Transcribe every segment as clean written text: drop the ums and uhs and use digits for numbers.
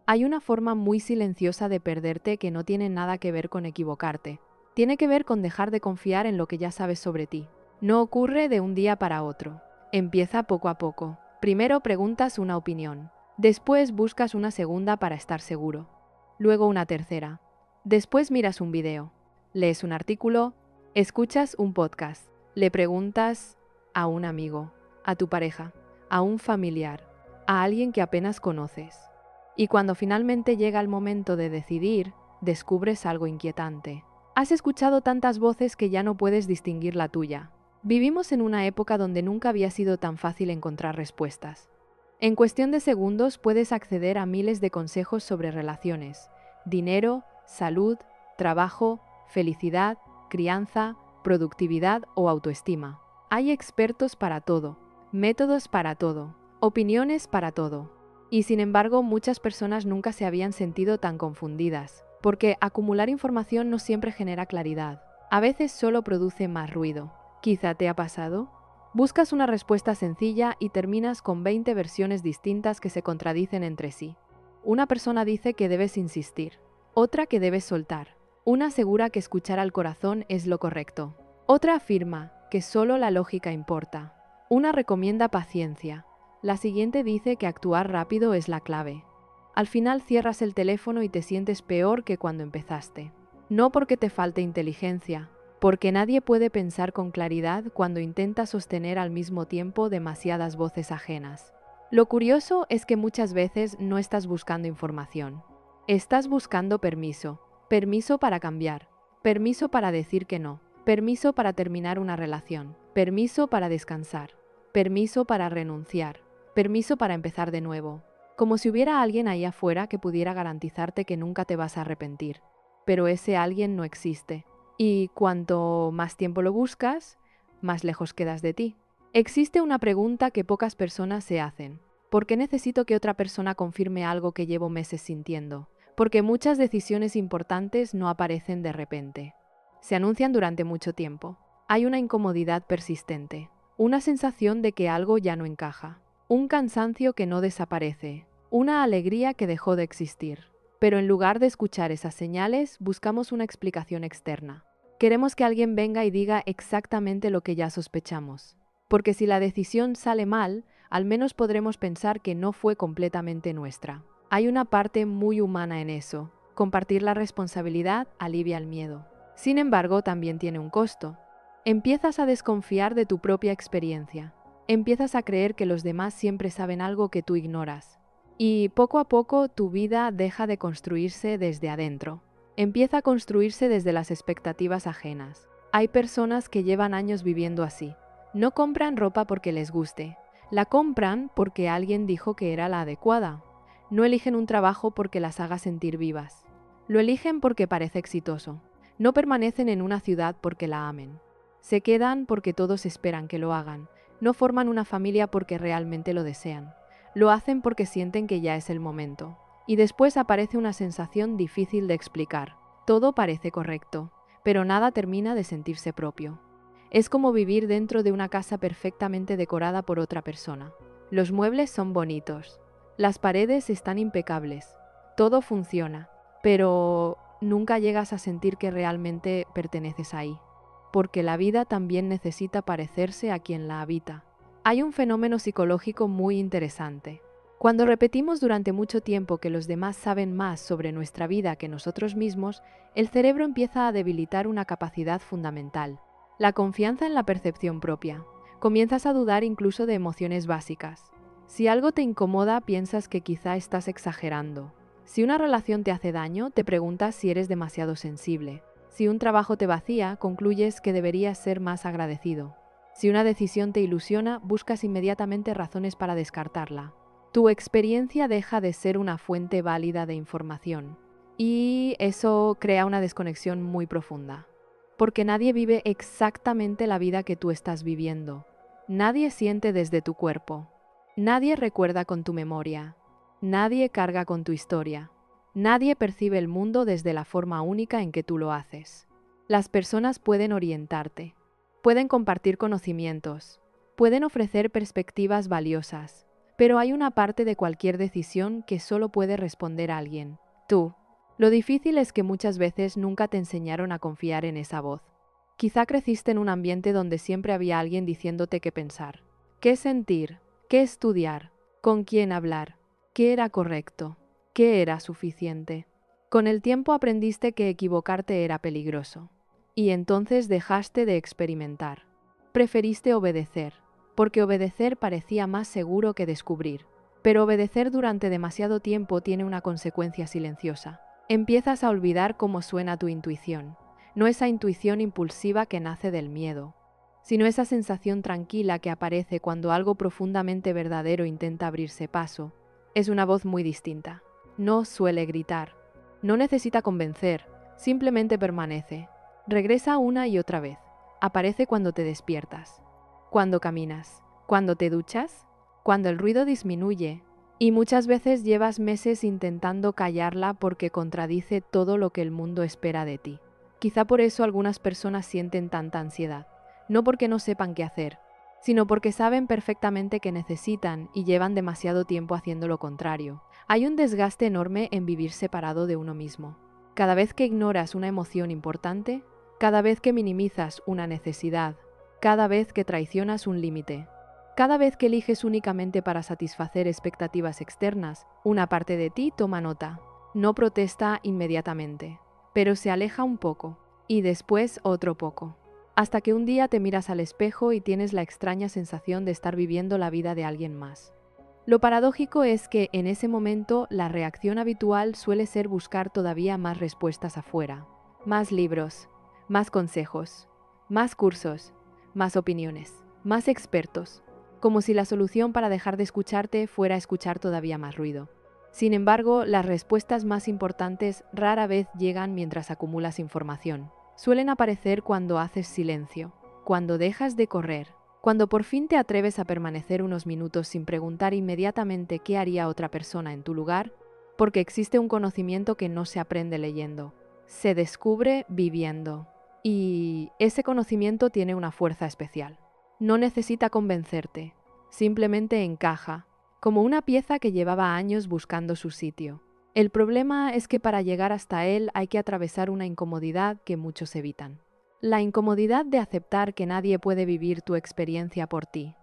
Hay una forma muy silenciosa de perderte que no tiene nada que ver con equivocarte. Tiene que ver con dejar de confiar en lo que ya sabes sobre ti. No ocurre de un día para otro. Empieza poco a poco. Primero preguntas una opinión. Después buscas una segunda para estar seguro. Luego una tercera. Después miras un video. Lees un artículo. Escuchas un podcast. Le preguntas a un amigo, a tu pareja, a un familiar, a alguien que apenas conoces. Y cuando finalmente llega el momento de decidir, descubres algo inquietante. Has escuchado tantas voces que ya no puedes distinguir la tuya. Vivimos en una época donde nunca había sido tan fácil encontrar respuestas. En cuestión de segundos puedes acceder a miles de consejos sobre relaciones, dinero, salud, trabajo, felicidad, crianza, productividad o autoestima. Hay expertos para todo, métodos para todo, opiniones para todo. Y sin embargo, muchas personas nunca se habían sentido tan confundidas, porque acumular información no siempre genera claridad. A veces solo produce más ruido. ¿Quizá te ha pasado? Buscas una respuesta sencilla y terminas con 20 versiones distintas que se contradicen entre sí. Una persona dice que debes insistir, otra que debes soltar. Una asegura que escuchar al corazón es lo correcto. Otra afirma que solo la lógica importa. Una recomienda paciencia. La siguiente dice que actuar rápido es la clave. Al final cierras el teléfono y te sientes peor que cuando empezaste. No porque te falte inteligencia, porque nadie puede pensar con claridad cuando intenta sostener al mismo tiempo demasiadas voces ajenas. Lo curioso es que muchas veces no estás buscando información. Estás buscando permiso. Permiso para cambiar. Permiso para decir que no. Permiso para terminar una relación. Permiso para descansar. Permiso para renunciar. Permiso para empezar de nuevo. Como si hubiera alguien ahí afuera que pudiera garantizarte que nunca te vas a arrepentir. Pero ese alguien no existe. Y cuanto más tiempo lo buscas, más lejos quedas de ti. Existe una pregunta que pocas personas se hacen. ¿Por qué necesito que otra persona confirme algo que llevo meses sintiendo? Porque muchas decisiones importantes no aparecen de repente. Se anuncian durante mucho tiempo. Hay una incomodidad persistente, una sensación de que algo ya no encaja, un cansancio que no desaparece, una alegría que dejó de existir. Pero en lugar de escuchar esas señales, buscamos una explicación externa. Queremos que alguien venga y diga exactamente lo que ya sospechamos. Porque si la decisión sale mal, al menos podremos pensar que no fue completamente nuestra. Hay una parte muy humana en eso. Compartir la responsabilidad alivia el miedo. Sin embargo, también tiene un costo. Empiezas a desconfiar de tu propia experiencia. Empiezas a creer que los demás siempre saben algo que tú ignoras. Y poco a poco tu vida deja de construirse desde adentro. Empieza a construirse desde las expectativas ajenas. Hay personas que llevan años viviendo así. No compran ropa porque les guste. La compran porque alguien dijo que era la adecuada. No eligen un trabajo porque las haga sentir vivas. Lo eligen porque parece exitoso. No permanecen en una ciudad porque la amen. Se quedan porque todos esperan que lo hagan. No forman una familia porque realmente lo desean. Lo hacen porque sienten que ya es el momento. Y después aparece una sensación difícil de explicar. Todo parece correcto, pero nada termina de sentirse propio. Es como vivir dentro de una casa perfectamente decorada por otra persona. Los muebles son bonitos. Las paredes están impecables. Todo funciona, pero nunca llegas a sentir que realmente perteneces ahí. Porque la vida también necesita parecerse a quien la habita. Hay un fenómeno psicológico muy interesante. Cuando repetimos durante mucho tiempo que los demás saben más sobre nuestra vida que nosotros mismos, el cerebro empieza a debilitar una capacidad fundamental, la confianza en la percepción propia. Comienzas a dudar incluso de emociones básicas. Si algo te incomoda, piensas que quizá estás exagerando. Si una relación te hace daño, te preguntas si eres demasiado sensible. Si un trabajo te vacía, concluyes que deberías ser más agradecido. Si una decisión te ilusiona, buscas inmediatamente razones para descartarla. Tu experiencia deja de ser una fuente válida de información. Y eso crea una desconexión muy profunda. Porque nadie vive exactamente la vida que tú estás viviendo. Nadie siente desde tu cuerpo. Nadie recuerda con tu memoria. Nadie carga con tu historia. Nadie percibe el mundo desde la forma única en que tú lo haces. Las personas pueden orientarte. Pueden compartir conocimientos. Pueden ofrecer perspectivas valiosas. Pero hay una parte de cualquier decisión que solo puede responder alguien: tú. Lo difícil es que muchas veces nunca te enseñaron a confiar en esa voz. Quizá creciste en un ambiente donde siempre había alguien diciéndote qué pensar, qué sentir, qué estudiar, con quién hablar, qué era correcto, qué era suficiente. Con el tiempo aprendiste que equivocarte era peligroso. Y entonces dejaste de experimentar. Preferiste obedecer, porque obedecer parecía más seguro que descubrir. Pero obedecer durante demasiado tiempo tiene una consecuencia silenciosa. Empiezas a olvidar cómo suena tu intuición. No esa intuición impulsiva que nace del miedo, sino esa sensación tranquila que aparece cuando algo profundamente verdadero intenta abrirse paso. Es una voz muy distinta. No suele gritar. No necesita convencer. Simplemente permanece. Regresa una y otra vez. Aparece cuando te despiertas, cuando caminas, cuando te duchas, cuando el ruido disminuye. Y muchas veces llevas meses intentando callarla porque contradice todo lo que el mundo espera de ti. Quizá por eso algunas personas sienten tanta ansiedad. No porque no sepan qué hacer, sino porque saben perfectamente que necesitan y llevan demasiado tiempo haciendo lo contrario. Hay un desgaste enorme en vivir separado de uno mismo. Cada vez que ignoras una emoción importante, cada vez que minimizas una necesidad, cada vez que traicionas un límite, cada vez que eliges únicamente para satisfacer expectativas externas, una parte de ti toma nota. No protesta inmediatamente, pero se aleja un poco, y después otro poco, hasta que un día te miras al espejo y tienes la extraña sensación de estar viviendo la vida de alguien más. Lo paradójico es que en ese momento la reacción habitual suele ser buscar todavía más respuestas afuera, más libros, más consejos, más cursos, más opiniones, más expertos, como si la solución para dejar de escucharte fuera escuchar todavía más ruido. Sin embargo, las respuestas más importantes rara vez llegan mientras acumulas información. Suelen aparecer cuando haces silencio, cuando dejas de correr, cuando por fin te atreves a permanecer unos minutos sin preguntar inmediatamente qué haría otra persona en tu lugar, porque existe un conocimiento que no se aprende leyendo, se descubre viviendo. Y ese conocimiento tiene una fuerza especial. No necesita convencerte, simplemente encaja, como una pieza que llevaba años buscando su sitio. El problema es que para llegar hasta él hay que atravesar una incomodidad que muchos evitan. La incomodidad de aceptar que nadie puede vivir tu experiencia por ti,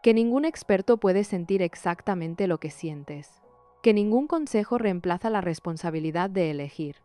que ningún experto puede sentir exactamente lo que sientes, que ningún consejo reemplaza la responsabilidad de elegir,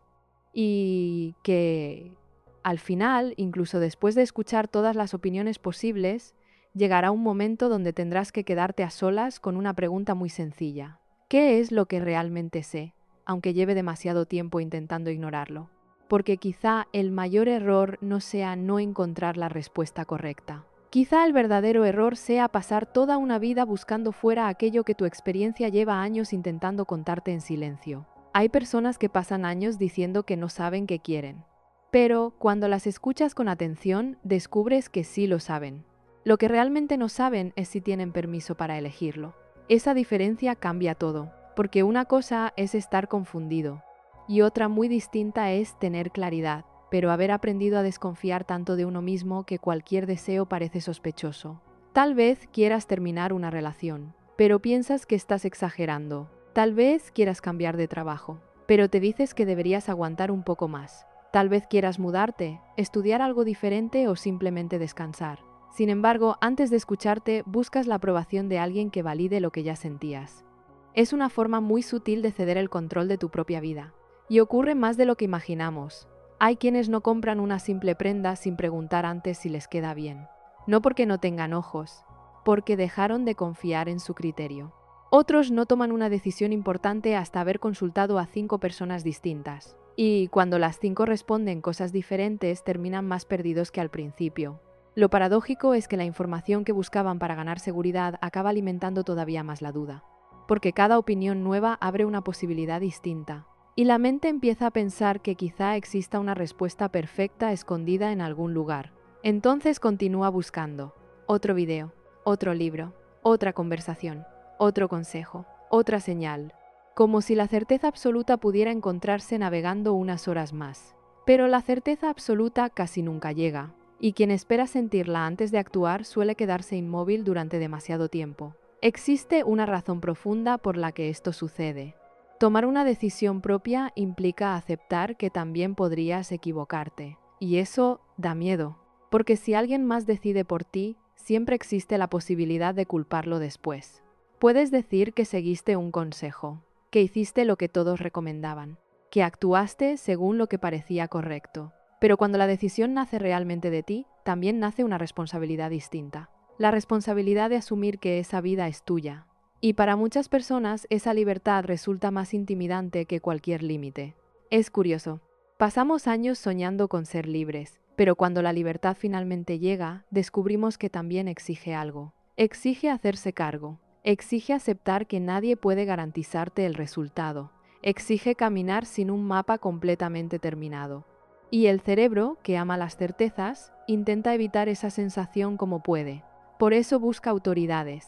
y que, al final, incluso después de escuchar todas las opiniones posibles, llegará un momento donde tendrás que quedarte a solas con una pregunta muy sencilla. ¿Qué es lo que realmente sé, aunque lleve demasiado tiempo intentando ignorarlo? Porque quizá el mayor error no sea no encontrar la respuesta correcta. Quizá el verdadero error sea pasar toda una vida buscando fuera aquello que tu experiencia lleva años intentando contarte en silencio. Hay personas que pasan años diciendo que no saben qué quieren, pero cuando las escuchas con atención, descubres que sí lo saben. Lo que realmente no saben es si tienen permiso para elegirlo. Esa diferencia cambia todo, porque una cosa es estar confundido, y otra muy distinta es tener claridad, pero haber aprendido a desconfiar tanto de uno mismo que cualquier deseo parece sospechoso. Tal vez quieras terminar una relación, pero piensas que estás exagerando. Tal vez quieras cambiar de trabajo, pero te dices que deberías aguantar un poco más. Tal vez quieras mudarte, estudiar algo diferente o simplemente descansar. Sin embargo, antes de escucharte, buscas la aprobación de alguien que valide lo que ya sentías. Es una forma muy sutil de ceder el control de tu propia vida. Y ocurre más de lo que imaginamos. Hay quienes no compran una simple prenda sin preguntar antes si les queda bien. No porque no tengan ojos, porque dejaron de confiar en su criterio. Otros no toman una decisión importante hasta haber consultado a 5 personas distintas. Y cuando las 5 responden cosas diferentes, terminan más perdidos que al principio. Lo paradójico es que la información que buscaban para ganar seguridad acaba alimentando todavía más la duda, porque cada opinión nueva abre una posibilidad distinta, y la mente empieza a pensar que quizá exista una respuesta perfecta escondida en algún lugar. Entonces continúa buscando. Otro video, otro libro, otra conversación, otro consejo, otra señal, como si la certeza absoluta pudiera encontrarse navegando unas horas más. Pero la certeza absoluta casi nunca llega, y quien espera sentirla antes de actuar suele quedarse inmóvil durante demasiado tiempo. Existe una razón profunda por la que esto sucede. Tomar una decisión propia implica aceptar que también podrías equivocarte. Y eso da miedo, porque si alguien más decide por ti, siempre existe la posibilidad de culparlo después. Puedes decir que seguiste un consejo, que hiciste lo que todos recomendaban, que actuaste según lo que parecía correcto. Pero cuando la decisión nace realmente de ti, también nace una responsabilidad distinta. La responsabilidad de asumir que esa vida es tuya. Y para muchas personas esa libertad resulta más intimidante que cualquier límite. Es curioso. Pasamos años soñando con ser libres, pero cuando la libertad finalmente llega, descubrimos que también exige algo. Exige hacerse cargo. Exige aceptar que nadie puede garantizarte el resultado. Exige caminar sin un mapa completamente terminado. Y el cerebro, que ama las certezas, intenta evitar esa sensación como puede. Por eso busca autoridades,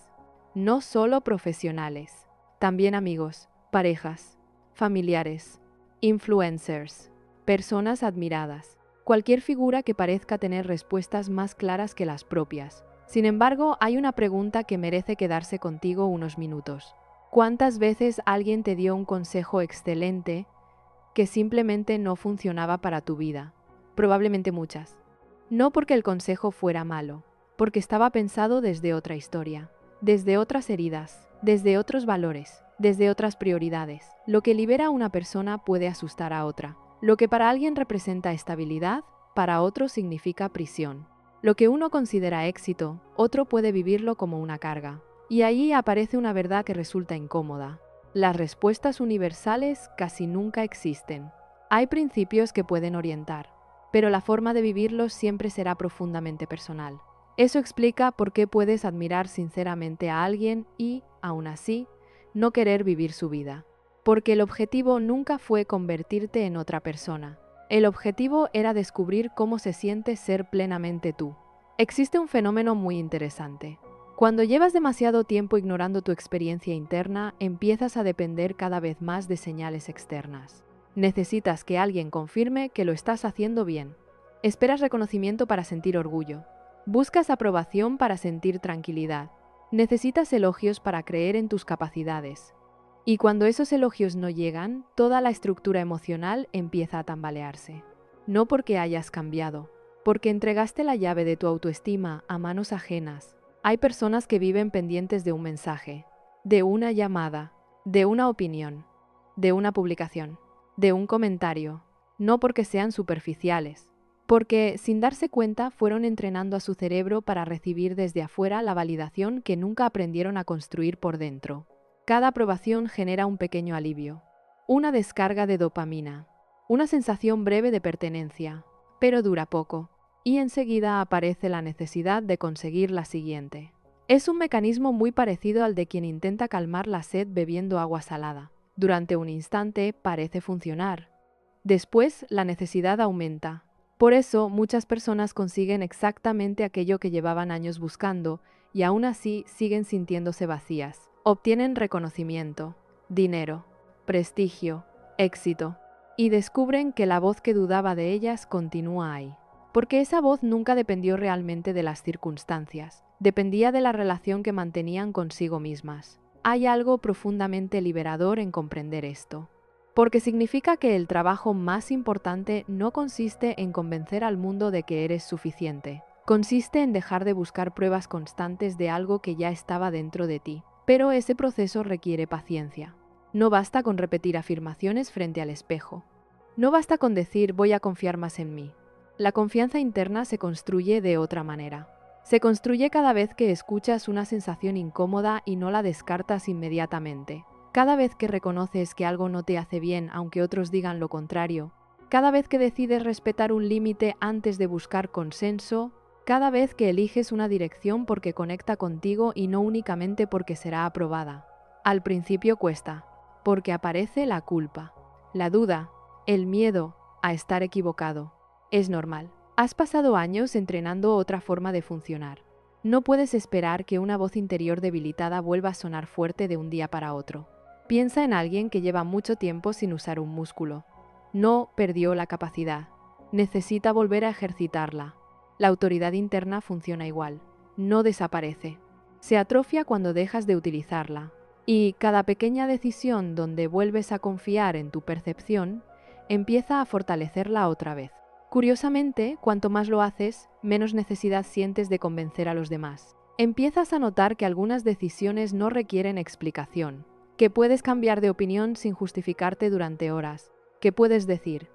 no solo profesionales, también amigos, parejas, familiares, influencers, personas admiradas, cualquier figura que parezca tener respuestas más claras que las propias. Sin embargo, hay una pregunta que merece quedarse contigo unos minutos. ¿Cuántas veces alguien te dio un consejo excelente que simplemente no funcionaba para tu vida? Probablemente muchas. No porque el consejo fuera malo, porque estaba pensado desde otra historia, desde otras heridas, desde otros valores, desde otras prioridades. Lo que libera a una persona puede asustar a otra. Lo que para alguien representa estabilidad, para otro significa prisión. Lo que uno considera éxito, otro puede vivirlo como una carga. Y ahí aparece una verdad que resulta incómoda. Las respuestas universales casi nunca existen. Hay principios que pueden orientar, pero la forma de vivirlos siempre será profundamente personal. Eso explica por qué puedes admirar sinceramente a alguien y, aún así, no querer vivir su vida. Porque el objetivo nunca fue convertirte en otra persona. El objetivo era descubrir cómo se siente ser plenamente tú. Existe un fenómeno muy interesante. Cuando llevas demasiado tiempo ignorando tu experiencia interna, empiezas a depender cada vez más de señales externas. Necesitas que alguien confirme que lo estás haciendo bien. Esperas reconocimiento para sentir orgullo. Buscas aprobación para sentir tranquilidad. Necesitas elogios para creer en tus capacidades. Y cuando esos elogios no llegan, toda la estructura emocional empieza a tambalearse. No porque hayas cambiado, porque entregaste la llave de tu autoestima a manos ajenas. Hay personas que viven pendientes de un mensaje, de una llamada, de una opinión, de una publicación, de un comentario, no porque sean superficiales, porque, sin darse cuenta, fueron entrenando a su cerebro para recibir desde afuera la validación que nunca aprendieron a construir por dentro. Cada aprobación genera un pequeño alivio, una descarga de dopamina, una sensación breve de pertenencia, pero dura poco, y enseguida aparece la necesidad de conseguir la siguiente. Es un mecanismo muy parecido al de quien intenta calmar la sed bebiendo agua salada. Durante un instante parece funcionar. Después, la necesidad aumenta. Por eso, muchas personas consiguen exactamente aquello que llevaban años buscando y aún así siguen sintiéndose vacías. Obtienen reconocimiento, dinero, prestigio, éxito, y descubren que la voz que dudaba de ellas continúa ahí. Porque esa voz nunca dependió realmente de las circunstancias, dependía de la relación que mantenían consigo mismas. Hay algo profundamente liberador en comprender esto. Porque significa que el trabajo más importante no consiste en convencer al mundo de que eres suficiente. Consiste en dejar de buscar pruebas constantes de algo que ya estaba dentro de ti. Pero ese proceso requiere paciencia. No basta con repetir afirmaciones frente al espejo. No basta con decir voy a confiar más en mí. La confianza interna se construye de otra manera. Se construye cada vez que escuchas una sensación incómoda y no la descartas inmediatamente. Cada vez que reconoces que algo no te hace bien aunque otros digan lo contrario, cada vez que decides respetar un límite antes de buscar consenso, cada vez que eliges una dirección porque conecta contigo y no únicamente porque será aprobada. Al principio cuesta, porque aparece la culpa, la duda, el miedo a estar equivocado. Es normal. Has pasado años entrenando otra forma de funcionar. No puedes esperar que una voz interior debilitada vuelva a sonar fuerte de un día para otro. Piensa en alguien que lleva mucho tiempo sin usar un músculo. No perdió la capacidad. Necesita volver a ejercitarla. La autoridad interna funciona igual. No desaparece. Se atrofia cuando dejas de utilizarla. Y cada pequeña decisión donde vuelves a confiar en tu percepción empieza a fortalecerla otra vez. Curiosamente, cuanto más lo haces, menos necesidad sientes de convencer a los demás. Empiezas a notar que algunas decisiones no requieren explicación, que puedes cambiar de opinión sin justificarte durante horas, que puedes decir,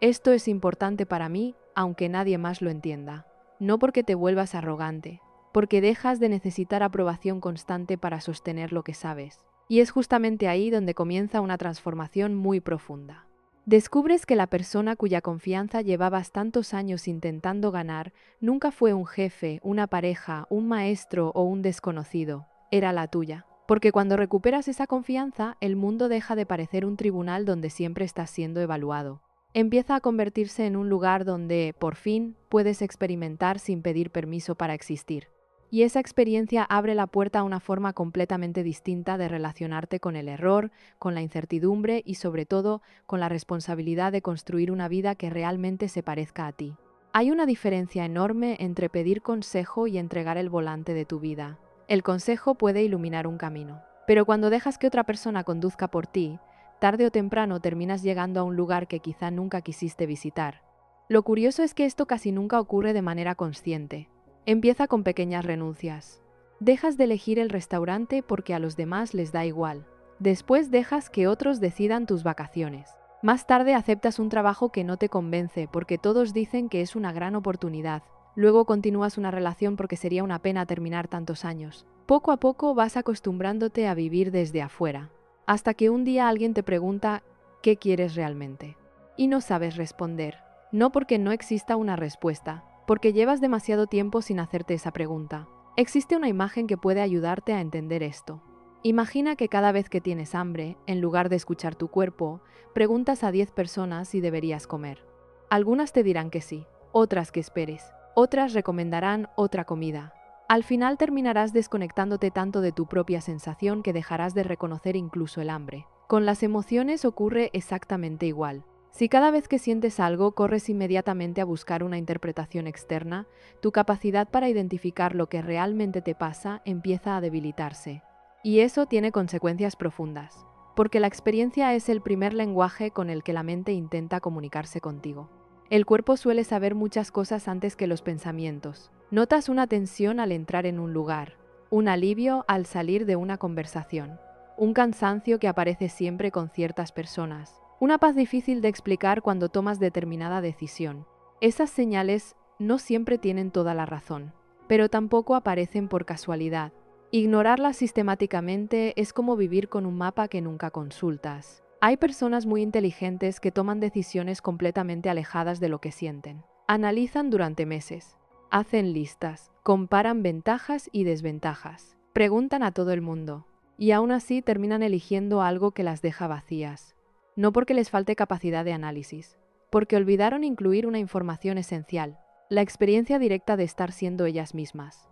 esto es importante para mí, aunque nadie más lo entienda. No porque te vuelvas arrogante, porque dejas de necesitar aprobación constante para sostener lo que sabes. Y es justamente ahí donde comienza una transformación muy profunda. Descubres que la persona cuya confianza llevabas tantos años intentando ganar nunca fue un jefe, una pareja, un maestro o un desconocido, era la tuya. Porque cuando recuperas esa confianza, el mundo deja de parecer un tribunal donde siempre estás siendo evaluado. Empieza a convertirse en un lugar donde, por fin, puedes experimentar sin pedir permiso para existir. Y esa experiencia abre la puerta a una forma completamente distinta de relacionarte con el error, con la incertidumbre y sobre todo con la responsabilidad de construir una vida que realmente se parezca a ti. Hay una diferencia enorme entre pedir consejo y entregar el volante de tu vida. El consejo puede iluminar un camino, pero cuando dejas que otra persona conduzca por ti, tarde o temprano terminas llegando a un lugar que quizá nunca quisiste visitar. Lo curioso es que esto casi nunca ocurre de manera consciente. Empieza con pequeñas renuncias. Dejas de elegir el restaurante porque a los demás les da igual. Después dejas que otros decidan tus vacaciones. Más tarde aceptas un trabajo que no te convence porque todos dicen que es una gran oportunidad. Luego continúas una relación porque sería una pena terminar tantos años. Poco a poco vas acostumbrándote a vivir desde afuera, hasta que un día alguien te pregunta ¿qué quieres realmente? Y no sabes responder. No porque no exista una respuesta, porque llevas demasiado tiempo sin hacerte esa pregunta. Existe una imagen que puede ayudarte a entender esto. Imagina que cada vez que tienes hambre, en lugar de escuchar tu cuerpo, preguntas a 10 personas si deberías comer. Algunas te dirán que sí, otras que esperes, otras recomendarán otra comida. Al final terminarás desconectándote tanto de tu propia sensación que dejarás de reconocer incluso el hambre. Con las emociones ocurre exactamente igual. Si cada vez que sientes algo corres inmediatamente a buscar una interpretación externa, tu capacidad para identificar lo que realmente te pasa empieza a debilitarse. Y eso tiene consecuencias profundas, porque la experiencia es el primer lenguaje con el que la mente intenta comunicarse contigo. El cuerpo suele saber muchas cosas antes que los pensamientos. Notas una tensión al entrar en un lugar, un alivio al salir de una conversación, un cansancio que aparece siempre con ciertas personas, una paz difícil de explicar cuando tomas determinada decisión. Esas señales no siempre tienen toda la razón, pero tampoco aparecen por casualidad. Ignorarlas sistemáticamente es como vivir con un mapa que nunca consultas. Hay personas muy inteligentes que toman decisiones completamente alejadas de lo que sienten. Analizan durante meses, hacen listas, comparan ventajas y desventajas, preguntan a todo el mundo, y aún así terminan eligiendo algo que las deja vacías. No porque les falte capacidad de análisis, porque olvidaron incluir una información esencial, la experiencia directa de estar siendo ellas mismas.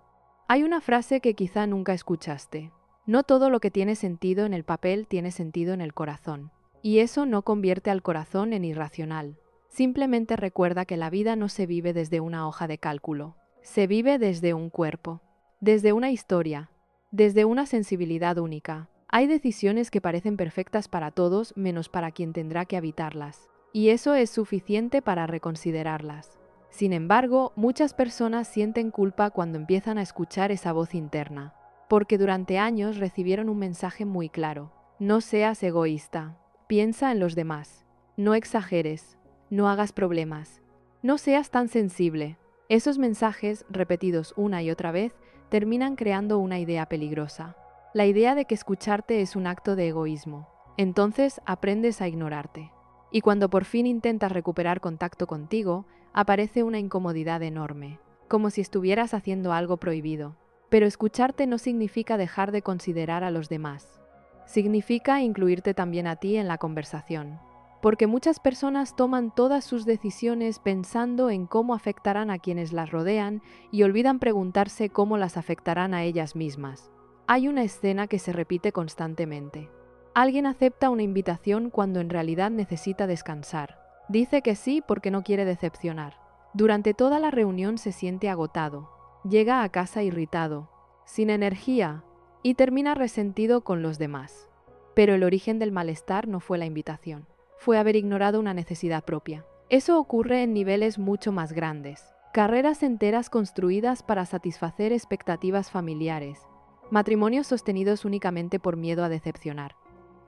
Hay una frase que quizá nunca escuchaste. No todo lo que tiene sentido en el papel tiene sentido en el corazón. Y eso no convierte al corazón en irracional. Simplemente recuerda que la vida no se vive desde una hoja de cálculo. Se vive desde un cuerpo, desde una historia, desde una sensibilidad única. Hay decisiones que parecen perfectas para todos menos para quien tendrá que habitarlas. Y eso es suficiente para reconsiderarlas. Sin embargo, muchas personas sienten culpa cuando empiezan a escuchar esa voz interna, porque durante años recibieron un mensaje muy claro. No seas egoísta, piensa en los demás, no exageres, no hagas problemas, no seas tan sensible. Esos mensajes, repetidos una y otra vez, terminan creando una idea peligrosa. La idea de que escucharte es un acto de egoísmo. Entonces aprendes a ignorarte. Y cuando por fin intentas recuperar contacto contigo, aparece una incomodidad enorme, como si estuvieras haciendo algo prohibido. Pero escucharte no significa dejar de considerar a los demás. Significa incluirte también a ti en la conversación. Porque muchas personas toman todas sus decisiones pensando en cómo afectarán a quienes las rodean y olvidan preguntarse cómo las afectarán a ellas mismas. Hay una escena que se repite constantemente. Alguien acepta una invitación cuando en realidad necesita descansar. Dice que sí porque no quiere decepcionar. Durante toda la reunión se siente agotado. Llega a casa irritado. sin energía, y termina resentido con los demás. Pero el origen del malestar no fue la invitación, fue haber ignorado una necesidad propia. Eso ocurre en niveles mucho más grandes. Carreras enteras construidas para satisfacer expectativas familiares, matrimonios sostenidos únicamente por miedo a decepcionar,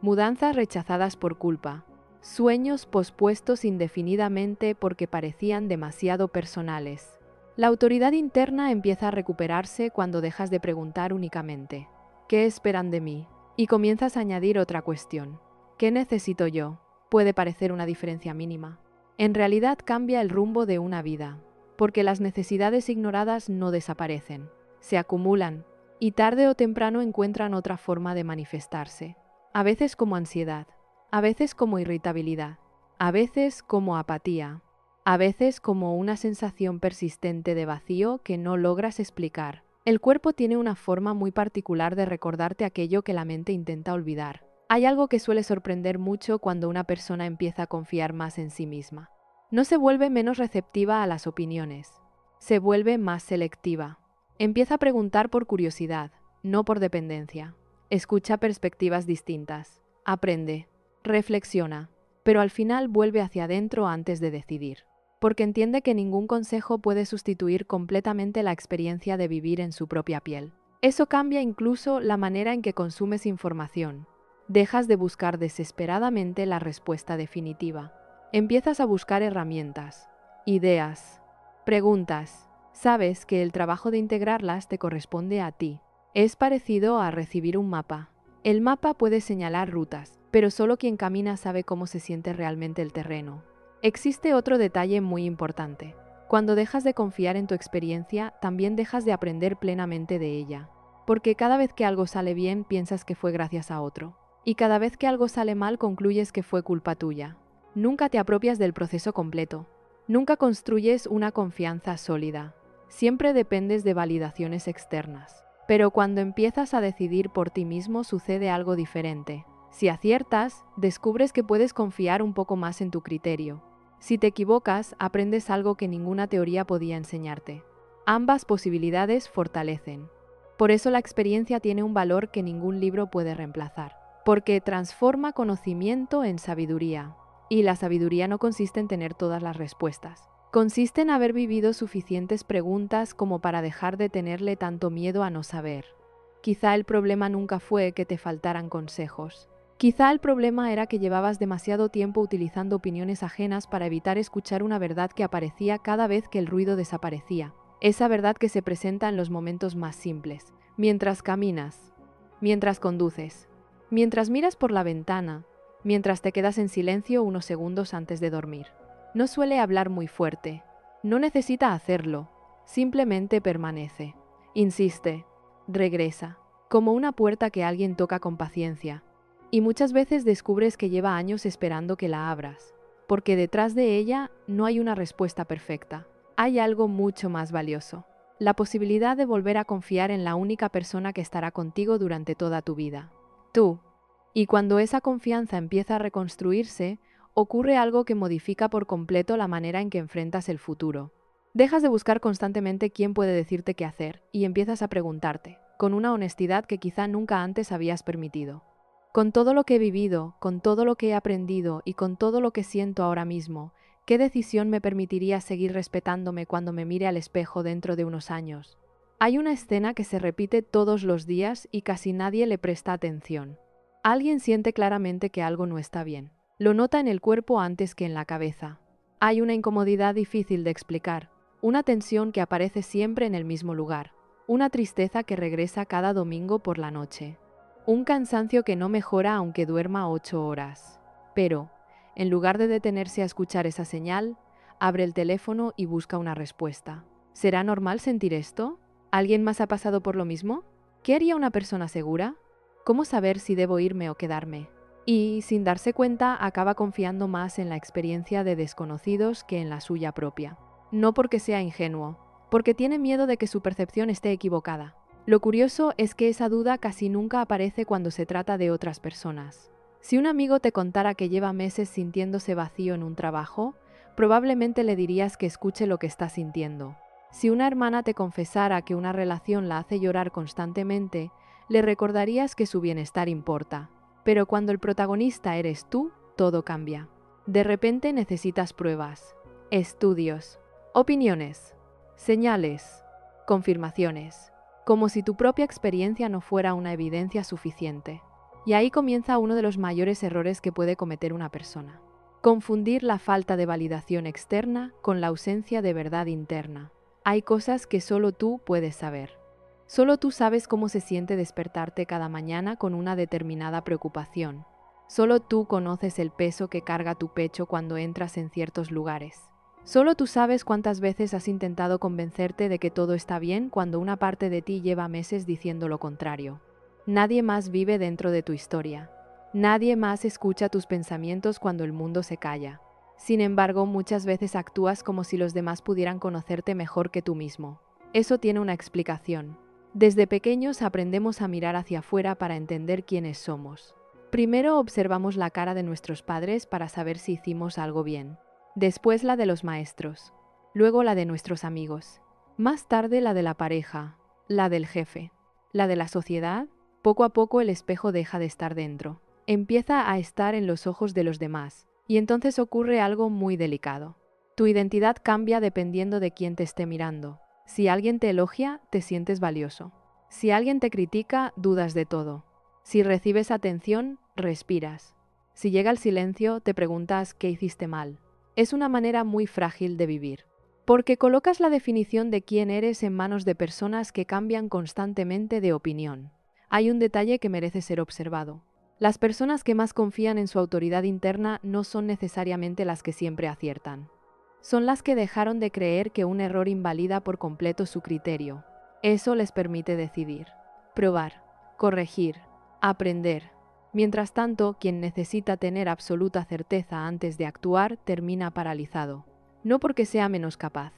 mudanzas rechazadas por culpa, sueños pospuestos indefinidamente porque parecían demasiado personales. La autoridad interna empieza a recuperarse cuando dejas de preguntar únicamente ¿qué esperan de mí? Y comienzas a añadir otra cuestión. ¿Qué necesito yo? Puede parecer una diferencia mínima. En realidad cambia el rumbo de una vida, porque las necesidades ignoradas no desaparecen, se acumulan y tarde o temprano encuentran otra forma de manifestarse. A veces como ansiedad, a veces como irritabilidad, a veces como apatía, a veces como una sensación persistente de vacío que no logras explicar. El cuerpo tiene una forma muy particular de recordarte aquello que la mente intenta olvidar. Hay algo que suele sorprender mucho cuando una persona empieza a confiar más en sí misma. No se vuelve menos receptiva a las opiniones, se vuelve más selectiva. Empieza a preguntar por curiosidad, no por dependencia. Escucha perspectivas distintas, aprende, reflexiona, pero al final vuelve hacia adentro antes de decidir, porque entiende que ningún consejo puede sustituir completamente la experiencia de vivir en su propia piel. Eso cambia incluso la manera en que consumes información. Dejas de buscar desesperadamente la respuesta definitiva. Empiezas a buscar herramientas, ideas, preguntas. Sabes que el trabajo de integrarlas te corresponde a ti. Es parecido a recibir un mapa. El mapa puede señalar rutas, pero solo quien camina sabe cómo se siente realmente el terreno. Existe otro detalle muy importante. Cuando dejas de confiar en tu experiencia, también dejas de aprender plenamente de ella. Porque cada vez que algo sale bien, piensas que fue gracias a otro. Y cada vez que algo sale mal, concluyes que fue culpa tuya. Nunca te apropias del proceso completo. Nunca construyes una confianza sólida. Siempre dependes de validaciones externas. Pero cuando empiezas a decidir por ti mismo, sucede algo diferente. Si aciertas, descubres que puedes confiar un poco más en tu criterio. Si te equivocas, aprendes algo que ninguna teoría podía enseñarte. Ambas posibilidades fortalecen. Por eso la experiencia tiene un valor que ningún libro puede reemplazar. Porque transforma conocimiento en sabiduría. Y la sabiduría no consiste en tener todas las respuestas. Consiste en haber vivido suficientes preguntas como para dejar de tenerle tanto miedo a no saber. Quizá el problema nunca fue que te faltaran consejos. Quizá el problema era que llevabas demasiado tiempo utilizando opiniones ajenas para evitar escuchar una verdad que aparecía cada vez que el ruido desaparecía. Esa verdad que se presenta en los momentos más simples. Mientras caminas, mientras conduces, mientras miras por la ventana, mientras te quedas en silencio unos segundos antes de dormir. No suele hablar muy fuerte, no necesita hacerlo, simplemente permanece. Insiste, regresa, como una puerta que alguien toca con paciencia. Y muchas veces descubres que lleva años esperando que la abras, porque detrás de ella no hay una respuesta perfecta. Hay algo mucho más valioso, la posibilidad de volver a confiar en la única persona que estará contigo durante toda tu vida, tú. Y cuando esa confianza empieza a reconstruirse, ocurre algo que modifica por completo la manera en que enfrentas el futuro. Dejas de buscar constantemente quién puede decirte qué hacer y empiezas a preguntarte, con una honestidad que quizá nunca antes habías permitido. Con todo lo que he vivido, con todo lo que he aprendido y con todo lo que siento ahora mismo, ¿qué decisión me permitiría seguir respetándome cuando me mire al espejo dentro de unos años? Hay una escena que se repite todos los días y casi nadie le presta atención. Alguien siente claramente que algo no está bien. Lo nota en el cuerpo antes que en la cabeza. Hay una incomodidad difícil de explicar, una tensión que aparece siempre en el mismo lugar, una tristeza que regresa cada domingo por la noche, un cansancio que no mejora aunque duerma 8 horas. Pero, en lugar de detenerse a escuchar esa señal, abre el teléfono y busca una respuesta. ¿Será normal sentir esto? ¿Alguien más ha pasado por lo mismo? ¿Qué haría una persona segura? ¿Cómo saber si debo irme o quedarme? Y, sin darse cuenta, acaba confiando más en la experiencia de desconocidos que en la suya propia. No porque sea ingenuo, porque tiene miedo de que su percepción esté equivocada. Lo curioso es que esa duda casi nunca aparece cuando se trata de otras personas. Si un amigo te contara que lleva meses sintiéndose vacío en un trabajo, probablemente le dirías que escuche lo que está sintiendo. Si una hermana te confesara que una relación la hace llorar constantemente, le recordarías que su bienestar importa. Pero cuando el protagonista eres tú, todo cambia. De repente necesitas pruebas, estudios, opiniones, señales, confirmaciones, como si tu propia experiencia no fuera una evidencia suficiente. Y ahí comienza uno de los mayores errores que puede cometer una persona. Confundir la falta de validación externa con la ausencia de verdad interna. Hay cosas que solo tú puedes saber. Solo tú sabes cómo se siente despertarte cada mañana con una determinada preocupación. Solo tú conoces el peso que carga tu pecho cuando entras en ciertos lugares. Solo tú sabes cuántas veces has intentado convencerte de que todo está bien cuando una parte de ti lleva meses diciendo lo contrario. Nadie más vive dentro de tu historia. Nadie más escucha tus pensamientos cuando el mundo se calla. Sin embargo, muchas veces actúas como si los demás pudieran conocerte mejor que tú mismo. Eso tiene una explicación. Desde pequeños aprendemos a mirar hacia afuera para entender quiénes somos. Primero observamos la cara de nuestros padres para saber si hicimos algo bien. Después la de los maestros. Luego la de nuestros amigos. Más tarde la de la pareja, la del jefe, la de la sociedad. Poco a poco el espejo deja de estar dentro. Empieza a estar en los ojos de los demás. Y entonces ocurre algo muy delicado. Tu identidad cambia dependiendo de quién te esté mirando. Si alguien te elogia, te sientes valioso. Si alguien te critica, dudas de todo. Si recibes atención, respiras. Si llega el silencio, te preguntas qué hiciste mal. Es una manera muy frágil de vivir. Porque colocas la definición de quién eres en manos de personas que cambian constantemente de opinión. Hay un detalle que merece ser observado. Las personas que más confían en su autoridad interna no son necesariamente las que siempre aciertan. Son las que dejaron de creer que un error invalida por completo su criterio. Eso les permite decidir, probar, corregir, aprender. Mientras tanto, quien necesita tener absoluta certeza antes de actuar termina paralizado. No porque sea menos capaz,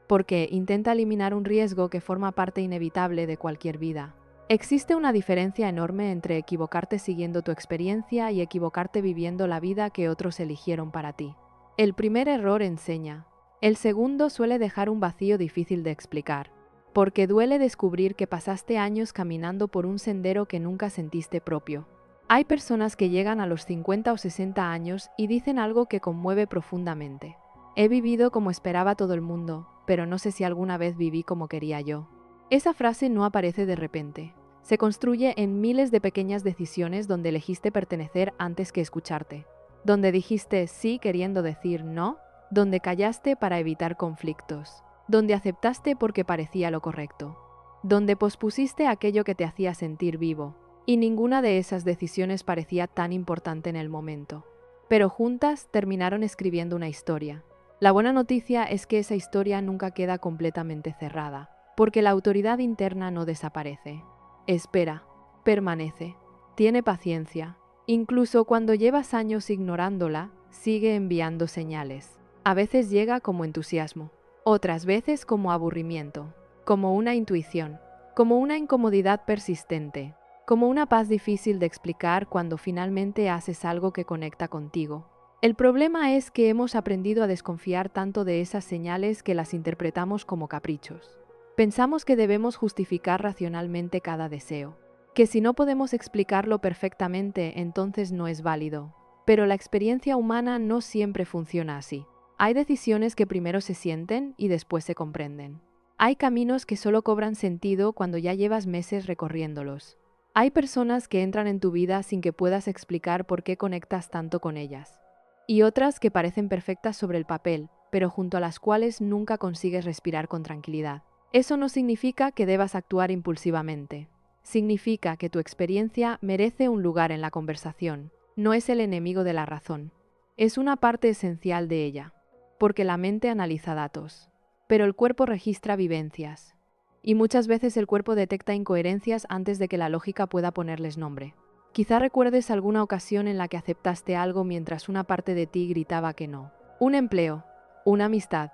porque intenta eliminar un riesgo que forma parte inevitable de cualquier vida. Existe una diferencia enorme entre equivocarte siguiendo tu experiencia y equivocarte viviendo la vida que otros eligieron para ti. El primer error enseña. El segundo suele dejar un vacío difícil de explicar, porque duele descubrir que pasaste años caminando por un sendero que nunca sentiste propio. Hay personas que llegan a los 50 o 60 años y dicen algo que conmueve profundamente. He vivido como esperaba todo el mundo, pero no sé si alguna vez viví como quería yo. Esa frase no aparece de repente. Se construye en miles de pequeñas decisiones donde elegiste pertenecer antes que escucharte. Donde dijiste sí queriendo decir no. Donde callaste para evitar conflictos. Donde aceptaste porque parecía lo correcto. Donde pospusiste aquello que te hacía sentir vivo. Y ninguna de esas decisiones parecía tan importante en el momento. Pero juntas terminaron escribiendo una historia. La buena noticia es que esa historia nunca queda completamente cerrada, porque la autoridad interna no desaparece. Espera, permanece, tiene paciencia. Incluso cuando llevas años ignorándola, sigue enviando señales. A veces llega como entusiasmo, otras veces como aburrimiento, como una intuición, como una incomodidad persistente, como una paz difícil de explicar cuando finalmente haces algo que conecta contigo. El problema es que hemos aprendido a desconfiar tanto de esas señales que las interpretamos como caprichos. Pensamos que debemos justificar racionalmente cada deseo, que si no podemos explicarlo perfectamente, entonces no es válido. Pero la experiencia humana no siempre funciona así. Hay decisiones que primero se sienten y después se comprenden. Hay caminos que solo cobran sentido cuando ya llevas meses recorriéndolos. Hay personas que entran en tu vida sin que puedas explicar por qué conectas tanto con ellas. Y otras que parecen perfectas sobre el papel, pero junto a las cuales nunca consigues respirar con tranquilidad. Eso no significa que debas actuar impulsivamente. Significa que tu experiencia merece un lugar en la conversación. No es el enemigo de la razón. Es una parte esencial de ella. Porque la mente analiza datos, pero el cuerpo registra vivencias. Y muchas veces el cuerpo detecta incoherencias antes de que la lógica pueda ponerles nombre. Quizá recuerdes alguna ocasión en la que aceptaste algo mientras una parte de ti gritaba que no. Un empleo, una amistad,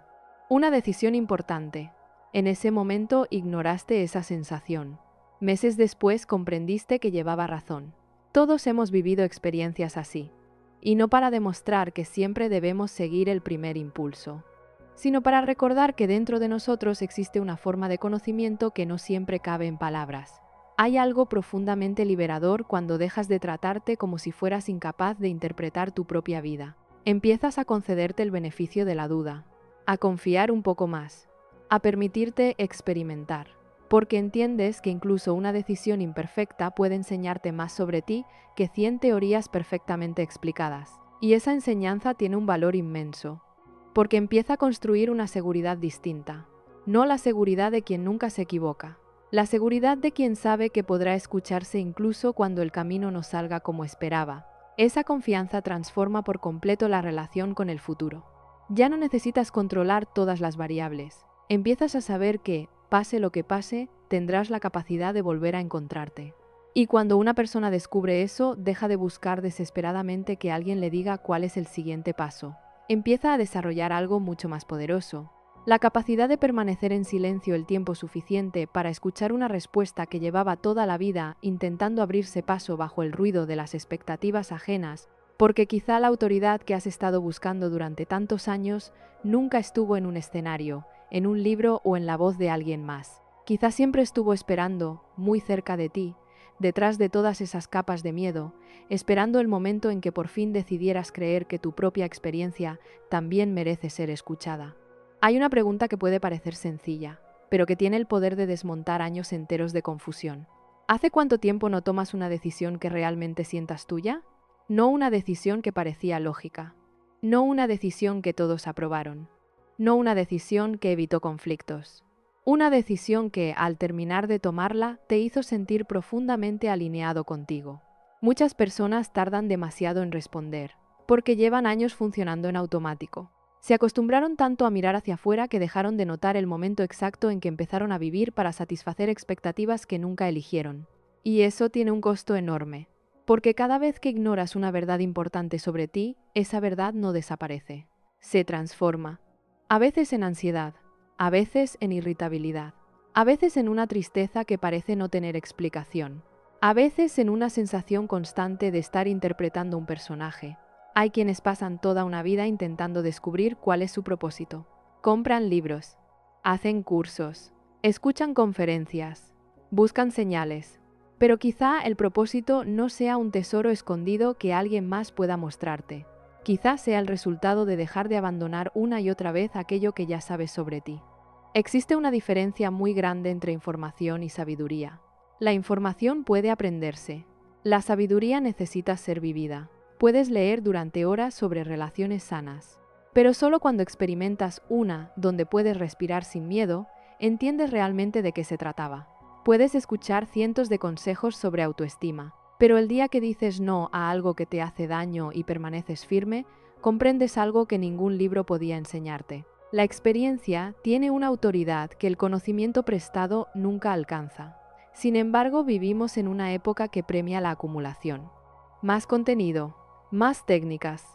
una decisión importante. En ese momento ignoraste esa sensación. Meses después comprendiste que llevaba razón. Todos hemos vivido experiencias así. Y no para demostrar que siempre debemos seguir el primer impulso. sino para recordar que dentro de nosotros existe una forma de conocimiento que no siempre cabe en palabras. Hay algo profundamente liberador cuando dejas de tratarte como si fueras incapaz de interpretar tu propia vida. Empiezas a concederte el beneficio de la duda, a confiar un poco más, a permitirte experimentar, porque entiendes que incluso una decisión imperfecta puede enseñarte más sobre ti que 100 teorías perfectamente explicadas. Y esa enseñanza tiene un valor inmenso, porque empieza a construir una seguridad distinta, no la seguridad de quien nunca se equivoca, la seguridad de quien sabe que podrá escucharse incluso cuando el camino no salga como esperaba. Esa confianza transforma por completo la relación con el futuro. Ya no necesitas controlar todas las variables. Empiezas a saber que, pase lo que pase, tendrás la capacidad de volver a encontrarte. Y cuando una persona descubre eso, deja de buscar desesperadamente que alguien le diga cuál es el siguiente paso. Empieza a desarrollar algo mucho más poderoso. La capacidad de permanecer en silencio el tiempo suficiente para escuchar una respuesta que llevaba toda la vida intentando abrirse paso bajo el ruido de las expectativas ajenas, porque quizá la autoridad que has estado buscando durante tantos años nunca estuvo en un escenario, en un libro o en la voz de alguien más. Quizá siempre estuvo esperando, muy cerca de ti, detrás de todas esas capas de miedo, esperando el momento en que por fin decidieras creer que tu propia experiencia también merece ser escuchada. Hay una pregunta que puede parecer sencilla, pero que tiene el poder de desmontar años enteros de confusión. ¿Hace cuánto tiempo no tomas una decisión que realmente sientas tuya? No una decisión que parecía lógica. No una decisión que todos aprobaron. No una decisión que evitó conflictos. Una decisión que, al terminar de tomarla, te hizo sentir profundamente alineado contigo. Muchas personas tardan demasiado en responder, porque llevan años funcionando en automático. Se acostumbraron tanto a mirar hacia afuera que dejaron de notar el momento exacto en que empezaron a vivir para satisfacer expectativas que nunca eligieron. Y eso tiene un costo enorme, porque cada vez que ignoras una verdad importante sobre ti, esa verdad no desaparece. Se transforma. A veces en ansiedad, a veces en irritabilidad, a veces en una tristeza que parece no tener explicación, a veces en una sensación constante de estar interpretando un personaje. Hay quienes pasan toda una vida intentando descubrir cuál es su propósito. Compran libros, hacen cursos, escuchan conferencias, buscan señales, pero quizá el propósito no sea un tesoro escondido que alguien más pueda mostrarte. Quizá sea el resultado de dejar de abandonar una y otra vez aquello que ya sabes sobre ti. Existe una diferencia muy grande entre información y sabiduría. La información puede aprenderse. La sabiduría necesita ser vivida. Puedes leer durante horas sobre relaciones sanas, pero solo cuando experimentas una donde puedes respirar sin miedo, entiendes realmente de qué se trataba. Puedes escuchar cientos de consejos sobre autoestima, pero el día que dices no a algo que te hace daño y permaneces firme, comprendes algo que ningún libro podía enseñarte. La experiencia tiene una autoridad que el conocimiento prestado nunca alcanza. Sin embargo, vivimos en una época que premia la acumulación. Más contenido, más técnicas,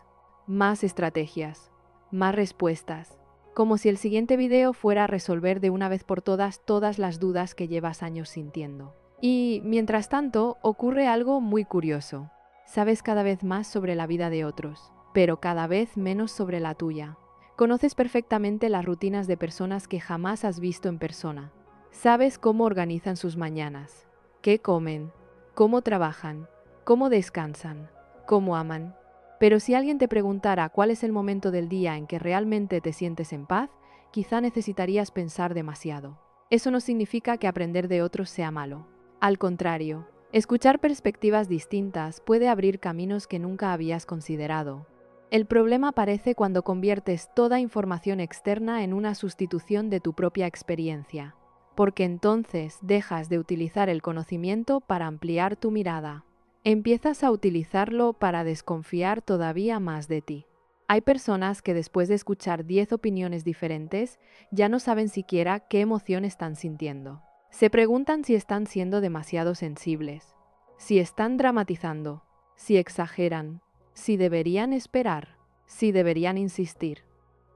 más estrategias, más respuestas, como si el siguiente video fuera a resolver de una vez por todas las dudas que llevas años sintiendo. Y, mientras tanto, ocurre algo muy curioso. Sabes cada vez más sobre la vida de otros, pero cada vez menos sobre la tuya. Conoces perfectamente las rutinas de personas que jamás has visto en persona. Sabes cómo organizan sus mañanas, qué comen, cómo trabajan, cómo descansan, cómo aman. Pero si alguien te preguntara cuál es el momento del día en que realmente te sientes en paz, quizá necesitarías pensar demasiado. Eso no significa que aprender de otros sea malo. Al contrario, escuchar perspectivas distintas puede abrir caminos que nunca habías considerado. El problema aparece cuando conviertes toda información externa en una sustitución de tu propia experiencia, porque entonces dejas de utilizar el conocimiento para ampliar tu mirada. Empiezas a utilizarlo para desconfiar todavía más de ti. Hay personas que después de escuchar 10 opiniones diferentes ya no saben siquiera qué emoción están sintiendo. Se preguntan si están siendo demasiado sensibles, si están dramatizando, si exageran, si deberían esperar, si deberían insistir.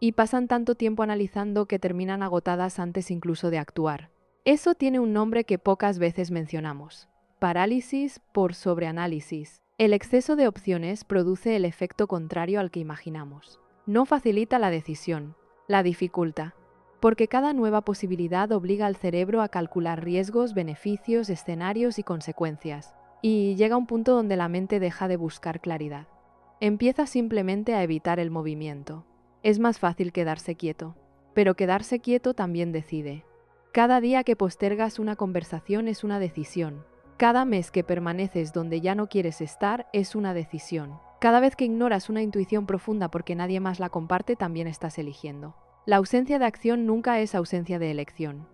Y pasan tanto tiempo analizando que terminan agotadas antes incluso de actuar. Eso tiene un nombre que pocas veces mencionamos: parálisis por sobreanálisis. El exceso de opciones produce el efecto contrario al que imaginamos. No facilita la decisión, La dificulta. Porque cada nueva posibilidad obliga al cerebro a calcular riesgos, beneficios, escenarios y consecuencias. Y llega un punto donde la mente deja de buscar claridad. Empieza simplemente a evitar el movimiento. Es más fácil quedarse quieto. Pero quedarse quieto también decide. Cada día que postergas una conversación es una decisión. Cada mes que permaneces donde ya no quieres estar es una decisión. Cada vez que ignoras una intuición profunda porque nadie más la comparte, también estás eligiendo. La ausencia de acción nunca es ausencia de elección.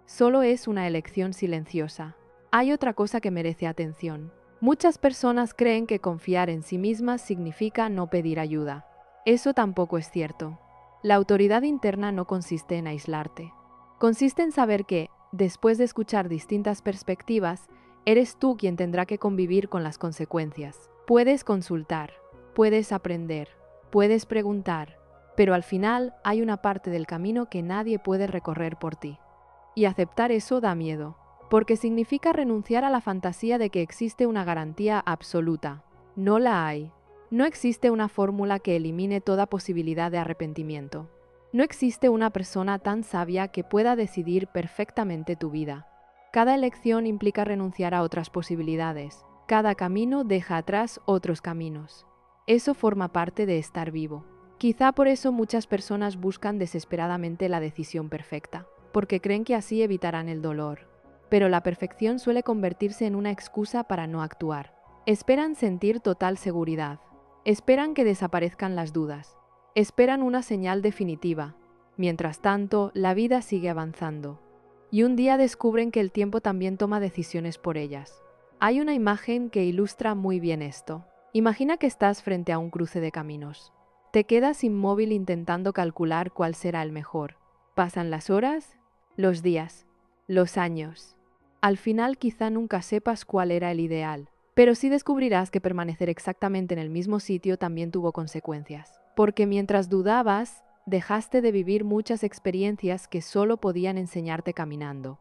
Solo es una elección silenciosa. Hay otra cosa que merece atención. Muchas personas creen que confiar en sí mismas significa no pedir ayuda. Eso tampoco es cierto. La autoridad interna no consiste en aislarte. Consiste en saber que, después de escuchar distintas perspectivas, eres tú quien tendrá que convivir con las consecuencias. Puedes consultar, puedes aprender, puedes preguntar, pero al final hay una parte del camino que nadie puede recorrer por ti. Y aceptar eso da miedo, porque significa renunciar a la fantasía de que existe una garantía absoluta. No la hay. No existe una fórmula que elimine toda posibilidad de arrepentimiento. No existe una persona tan sabia que pueda decidir perfectamente tu vida. Cada elección implica renunciar a otras posibilidades. Cada camino deja atrás otros caminos. Eso forma parte de estar vivo. Quizá por eso muchas personas buscan desesperadamente la decisión perfecta, porque creen que así evitarán el dolor. Pero la perfección suele convertirse en una excusa para no actuar. Esperan sentir total seguridad. Esperan que desaparezcan las dudas. Esperan una señal definitiva. Mientras tanto, la vida sigue avanzando. Y un día descubren que el tiempo también toma decisiones por ellas. Hay una imagen que ilustra muy bien esto. Imagina que estás frente a un cruce de caminos. Te quedas inmóvil intentando calcular cuál será el mejor. Pasan las horas, los días, los años. Al final quizá nunca sepas cuál era el ideal, pero sí descubrirás que permanecer exactamente en el mismo sitio también tuvo consecuencias. Porque mientras dudabas, dejaste de vivir muchas experiencias que solo podían enseñarte caminando.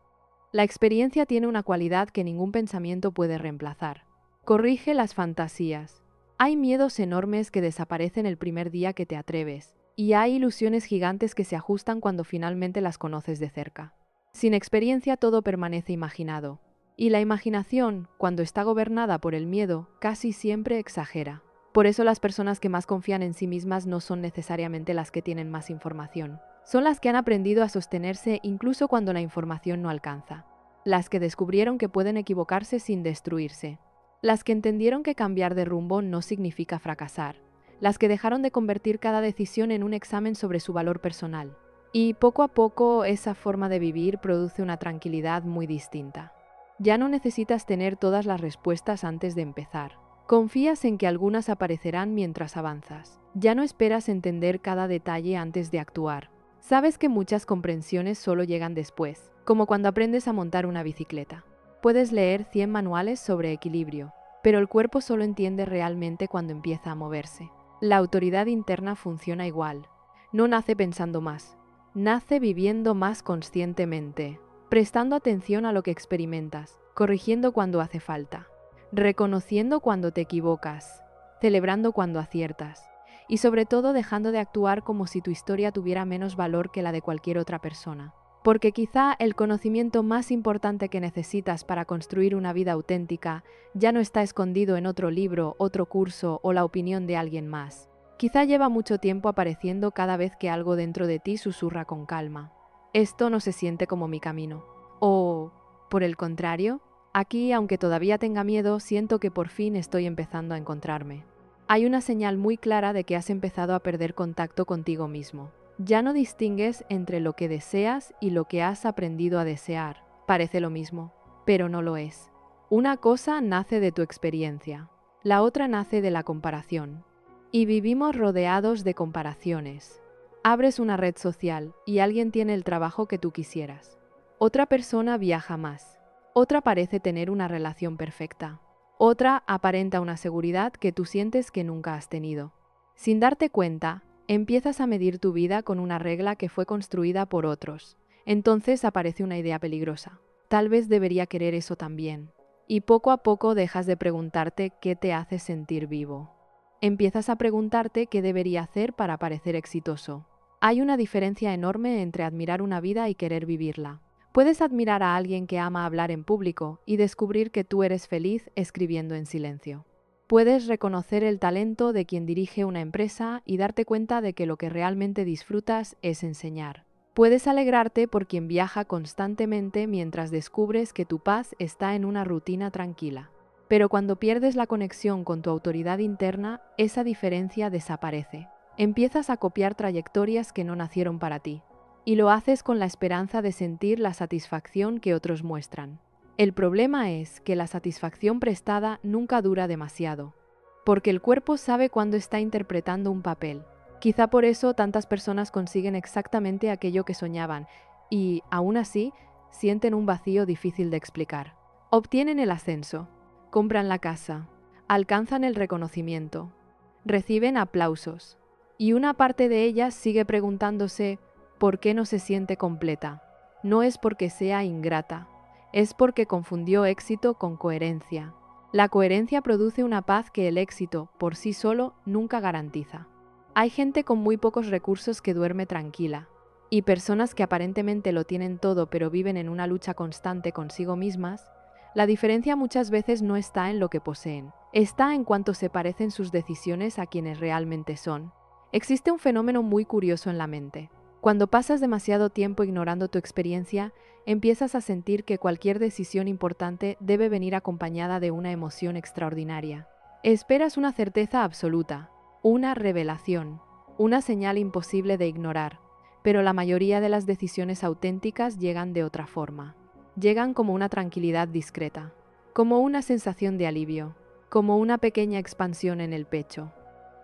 La experiencia tiene una cualidad que ningún pensamiento puede reemplazar. Corrige las fantasías. Hay miedos enormes que desaparecen el primer día que te atreves, y hay ilusiones gigantes que se ajustan cuando finalmente las conoces de cerca. Sin experiencia todo permanece imaginado, y la imaginación, cuando está gobernada por el miedo, casi siempre exagera. Por eso las personas que más confían en sí mismas no son necesariamente las que tienen más información. Son las que han aprendido a sostenerse incluso cuando la información no alcanza. Las que descubrieron que pueden equivocarse sin destruirse. Las que entendieron que cambiar de rumbo no significa fracasar. Las que dejaron de convertir cada decisión en un examen sobre su valor personal. Y poco a poco esa forma de vivir produce una tranquilidad muy distinta. Ya no necesitas tener todas las respuestas antes de empezar. Confías en que algunas aparecerán mientras avanzas. Ya no esperas entender cada detalle antes de actuar. Sabes que muchas comprensiones solo llegan después, como cuando aprendes a montar una bicicleta. Puedes leer 100 manuales sobre equilibrio, pero el cuerpo solo entiende realmente cuando empieza a moverse. La autoridad interna funciona igual. No nace pensando más, nace viviendo más conscientemente, prestando atención a lo que experimentas, corrigiendo cuando hace falta, reconociendo cuando te equivocas, celebrando cuando aciertas, y sobre todo dejando de actuar como si tu historia tuviera menos valor que la de cualquier otra persona. Porque quizá el conocimiento más importante que necesitas para construir una vida auténtica ya no está escondido en otro libro, otro curso o la opinión de alguien más. Quizá lleva mucho tiempo apareciendo cada vez que algo dentro de ti susurra con calma. Esto no se siente como mi camino. O, por el contrario, aquí, aunque todavía tenga miedo, siento que por fin estoy empezando a encontrarme. Hay una señal muy clara de que has empezado a perder contacto contigo mismo. Ya no distingues entre lo que deseas y lo que has aprendido a desear. Parece lo mismo, pero no lo es. Una cosa nace de tu experiencia, la otra nace de la comparación. Y vivimos rodeados de comparaciones. Abres una red social y alguien tiene el trabajo que tú quisieras. Otra persona viaja más. Otra parece tener una relación perfecta. Otra aparenta una seguridad que tú sientes que nunca has tenido. Sin darte cuenta, empiezas a medir tu vida con una regla que fue construida por otros. Entonces aparece una idea peligrosa. Tal vez debería querer eso también. Y poco a poco dejas de preguntarte qué te hace sentir vivo. Empiezas a preguntarte qué debería hacer para parecer exitoso. Hay una diferencia enorme entre admirar una vida y querer vivirla. Puedes admirar a alguien que ama hablar en público y descubrir que tú eres feliz escribiendo en silencio. Puedes reconocer el talento de quien dirige una empresa y darte cuenta de que lo que realmente disfrutas es enseñar. Puedes alegrarte por quien viaja constantemente mientras descubres que tu paz está en una rutina tranquila. Pero cuando pierdes la conexión con tu autoridad interna, esa diferencia desaparece. Empiezas a copiar trayectorias que no nacieron para ti. Y lo haces con la esperanza de sentir la satisfacción que otros muestran. El problema es que la satisfacción prestada nunca dura demasiado, porque el cuerpo sabe cuándo está interpretando un papel. Quizá por eso tantas personas consiguen exactamente aquello que soñaban y, aún así, sienten un vacío difícil de explicar. Obtienen el ascenso, compran la casa, alcanzan el reconocimiento, reciben aplausos, y una parte de ellas sigue preguntándose ¿por qué no se siente completa? No es porque sea ingrata, es porque confundió éxito con coherencia. La coherencia produce una paz que el éxito, por sí solo, nunca garantiza. Hay gente con muy pocos recursos que duerme tranquila, y personas que aparentemente lo tienen todo pero viven en una lucha constante consigo mismas. La diferencia muchas veces no está en lo que poseen, está en cuánto se parecen sus decisiones a quienes realmente son. Existe un fenómeno muy curioso en la mente. Cuando pasas demasiado tiempo ignorando tu experiencia, empiezas a sentir que cualquier decisión importante debe venir acompañada de una emoción extraordinaria. Esperas una certeza absoluta, una revelación, una señal imposible de ignorar, pero la mayoría de las decisiones auténticas llegan de otra forma. Llegan como una tranquilidad discreta, como una sensación de alivio, como una pequeña expansión en el pecho,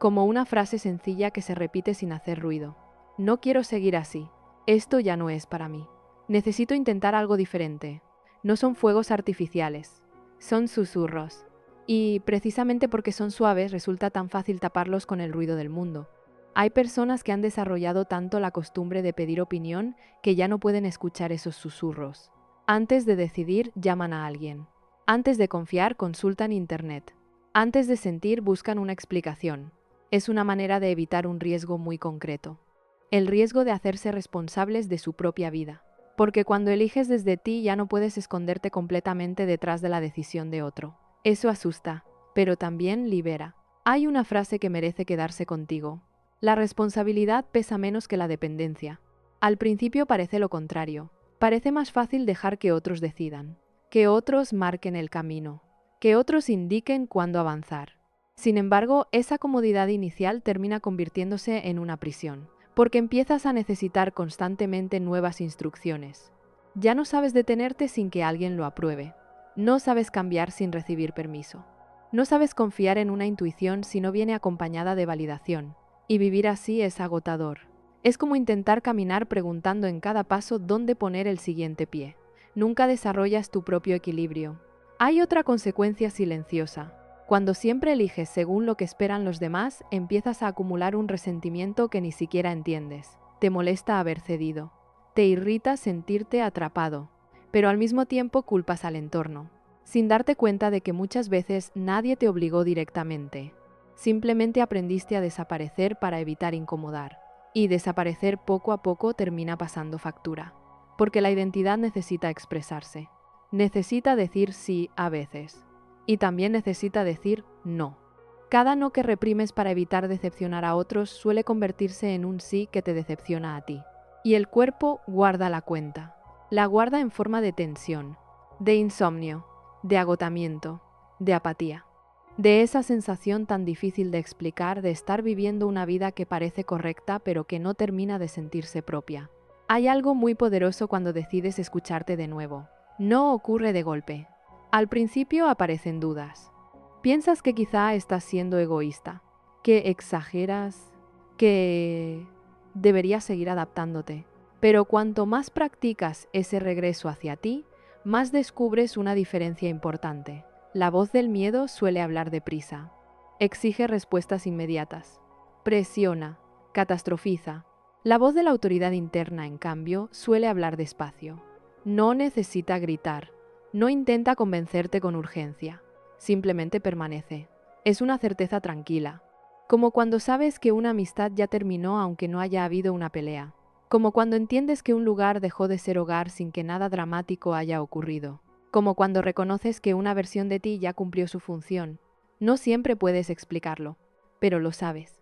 como una frase sencilla que se repite sin hacer ruido. No quiero seguir así. Esto ya no es para mí. Necesito intentar algo diferente. No son fuegos artificiales, son susurros. Y precisamente porque son suaves resulta tan fácil taparlos con el ruido del mundo. Hay personas que han desarrollado tanto la costumbre de pedir opinión que ya no pueden escuchar esos susurros. Antes de decidir, llaman a alguien. Antes de confiar, consultan internet. Antes de sentir, buscan una explicación. Es una manera de evitar un riesgo muy concreto. El riesgo de hacerse responsables de su propia vida. Porque cuando eliges desde ti ya no puedes esconderte completamente detrás de la decisión de otro. Eso asusta, pero también libera. Hay una frase que merece quedarse contigo. La responsabilidad pesa menos que la dependencia. Al principio parece lo contrario. Parece más fácil dejar que otros decidan, que otros marquen el camino, que otros indiquen cuándo avanzar. Sin embargo, esa comodidad inicial termina convirtiéndose en una prisión, porque empiezas a necesitar constantemente nuevas instrucciones. Ya no sabes detenerte sin que alguien lo apruebe. No sabes cambiar sin recibir permiso. No sabes confiar en una intuición si no viene acompañada de validación. Y vivir así es agotador. Es como intentar caminar preguntando en cada paso dónde poner el siguiente pie. Nunca desarrollas tu propio equilibrio. Hay otra consecuencia silenciosa. Cuando siempre eliges según lo que esperan los demás, empiezas a acumular un resentimiento que ni siquiera entiendes. Te molesta haber cedido. Te irrita sentirte atrapado. Pero al mismo tiempo culpas al entorno, sin darte cuenta de que muchas veces nadie te obligó directamente. Simplemente aprendiste a desaparecer para evitar incomodar. Y desaparecer poco a poco termina pasando factura. Porque la identidad necesita expresarse. Necesita decir sí a veces. Y también necesita decir no. Cada no que reprimes para evitar decepcionar a otros suele convertirse en un sí que te decepciona a ti. Y el cuerpo guarda la cuenta. La guarda en forma de tensión, de insomnio, de agotamiento, de apatía. De esa sensación tan difícil de explicar de estar viviendo una vida que parece correcta pero que no termina de sentirse propia. Hay algo muy poderoso cuando decides escucharte de nuevo. No ocurre de golpe. Al principio aparecen dudas. Piensas que quizá estás siendo egoísta, que exageras, que deberías seguir adaptándote. Pero cuanto más practicas ese regreso hacia ti, más descubres una diferencia importante. La voz del miedo suele hablar deprisa, exige respuestas inmediatas, presiona, catastrofiza. La voz de la autoridad interna, en cambio, suele hablar despacio. No necesita gritar, no intenta convencerte con urgencia, simplemente permanece. Es una certeza tranquila, Como cuando sabes que una amistad ya terminó aunque no haya habido una pelea. Como cuando entiendes que un lugar dejó de ser hogar sin que nada dramático haya ocurrido. Como cuando reconoces que una versión de ti ya cumplió su función. No siempre puedes explicarlo, pero lo sabes.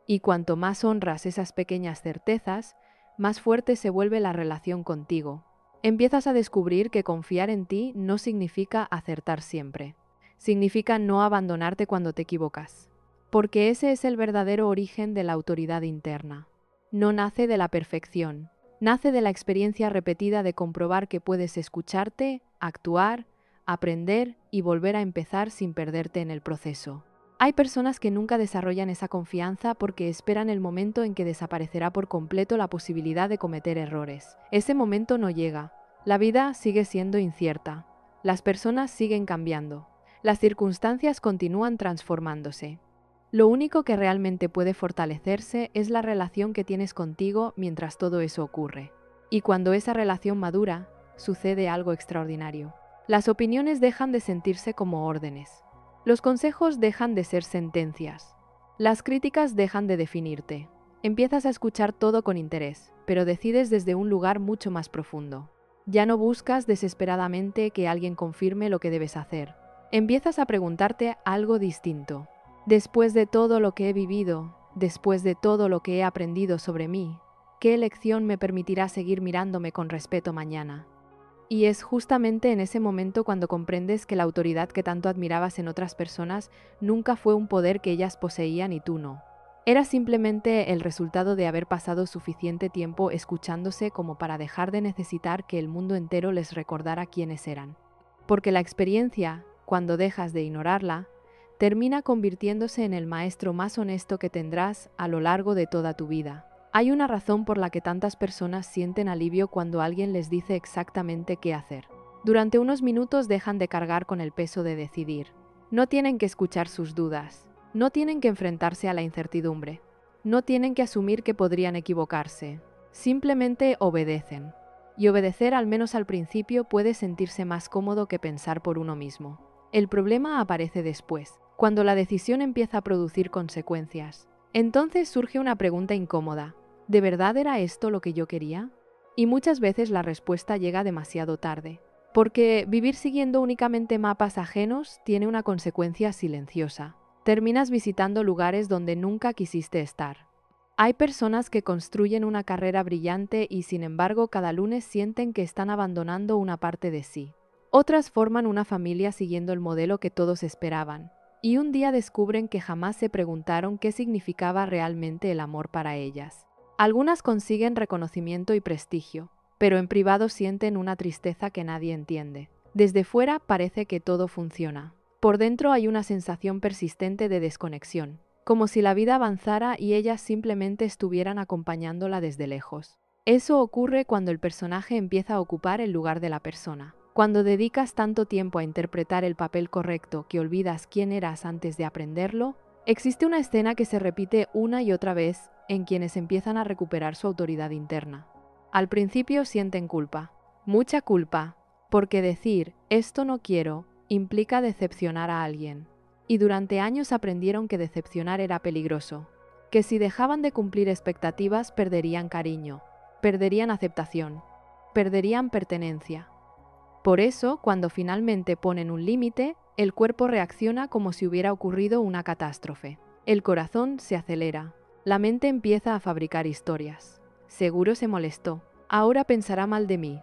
Y cuanto más honras esas pequeñas certezas, más fuerte se vuelve la relación contigo. Empiezas a descubrir que confiar en ti no significa acertar siempre. Significa no abandonarte cuando te equivocas. Porque ese es el verdadero origen de la autoridad interna. No nace de la perfección, nace de la experiencia repetida de comprobar que puedes escucharte, actuar, aprender y volver a empezar sin perderte en el proceso. Hay personas que nunca desarrollan esa confianza porque esperan el momento en que desaparecerá por completo la posibilidad de cometer errores. Ese momento no llega. La vida sigue siendo incierta. Las personas siguen cambiando. Las circunstancias continúan transformándose. Lo único que realmente puede fortalecerse es la relación que tienes contigo mientras todo eso ocurre. Y cuando esa relación madura, sucede algo extraordinario. Las opiniones dejan de sentirse como órdenes. Los consejos dejan de ser sentencias. Las críticas dejan de definirte. Empiezas a escuchar todo con interés, pero decides desde un lugar mucho más profundo. Ya no buscas desesperadamente que alguien confirme lo que debes hacer. Empiezas a preguntarte algo distinto. Después de todo lo que he vivido, después de todo lo que he aprendido sobre mí, ¿qué elección me permitirá seguir mirándome con respeto mañana? Y es justamente en ese momento cuando comprendes que la autoridad que tanto admirabas en otras personas nunca fue un poder que ellas poseían y tú no. Era simplemente el resultado de haber pasado suficiente tiempo escuchándose como para dejar de necesitar que el mundo entero les recordara quiénes eran. Porque la experiencia, cuando dejas de ignorarla, termina convirtiéndose en el maestro más honesto que tendrás a lo largo de toda tu vida. Hay una razón por la que tantas personas sienten alivio cuando alguien les dice exactamente qué hacer. Durante unos minutos dejan de cargar con el peso de decidir. No tienen que escuchar sus dudas. No tienen que enfrentarse a la incertidumbre. No tienen que asumir que podrían equivocarse. Simplemente obedecen. Y obedecer, al menos al principio, puede sentirse más cómodo que pensar por uno mismo. El problema aparece después, cuando la decisión empieza a producir consecuencias. Entonces surge una pregunta incómoda. ¿De verdad era esto lo que yo quería? Y muchas veces la respuesta llega demasiado tarde. Porque vivir siguiendo únicamente mapas ajenos tiene una consecuencia silenciosa. Terminas visitando lugares donde nunca quisiste estar. Hay personas que construyen una carrera brillante y sin embargo cada lunes sienten que están abandonando una parte de sí. Otras forman una familia siguiendo el modelo que todos esperaban, y un día descubren que jamás se preguntaron qué significaba realmente el amor para ellas. Algunas consiguen reconocimiento y prestigio, pero en privado sienten una tristeza que nadie entiende. Desde fuera parece que todo funciona. Por dentro hay una sensación persistente de desconexión, como si la vida avanzara y ellas simplemente estuvieran acompañándola desde lejos. Eso ocurre cuando el personaje empieza a ocupar el lugar de la persona. Cuando dedicas tanto tiempo a interpretar el papel correcto que olvidas quién eras antes de aprenderlo, existe una escena que se repite una y otra vez en quienes empiezan a recuperar su autoridad interna. Al principio sienten culpa, mucha culpa, porque decir «esto no quiero» implica decepcionar a alguien. Y durante años aprendieron que decepcionar era peligroso, que si dejaban de cumplir expectativas perderían cariño, perderían aceptación, perderían pertenencia. Por eso, cuando finalmente ponen un límite, el cuerpo reacciona como si hubiera ocurrido una catástrofe. El corazón se acelera, la mente empieza a fabricar historias. Seguro se molestó. Ahora pensará mal de mí.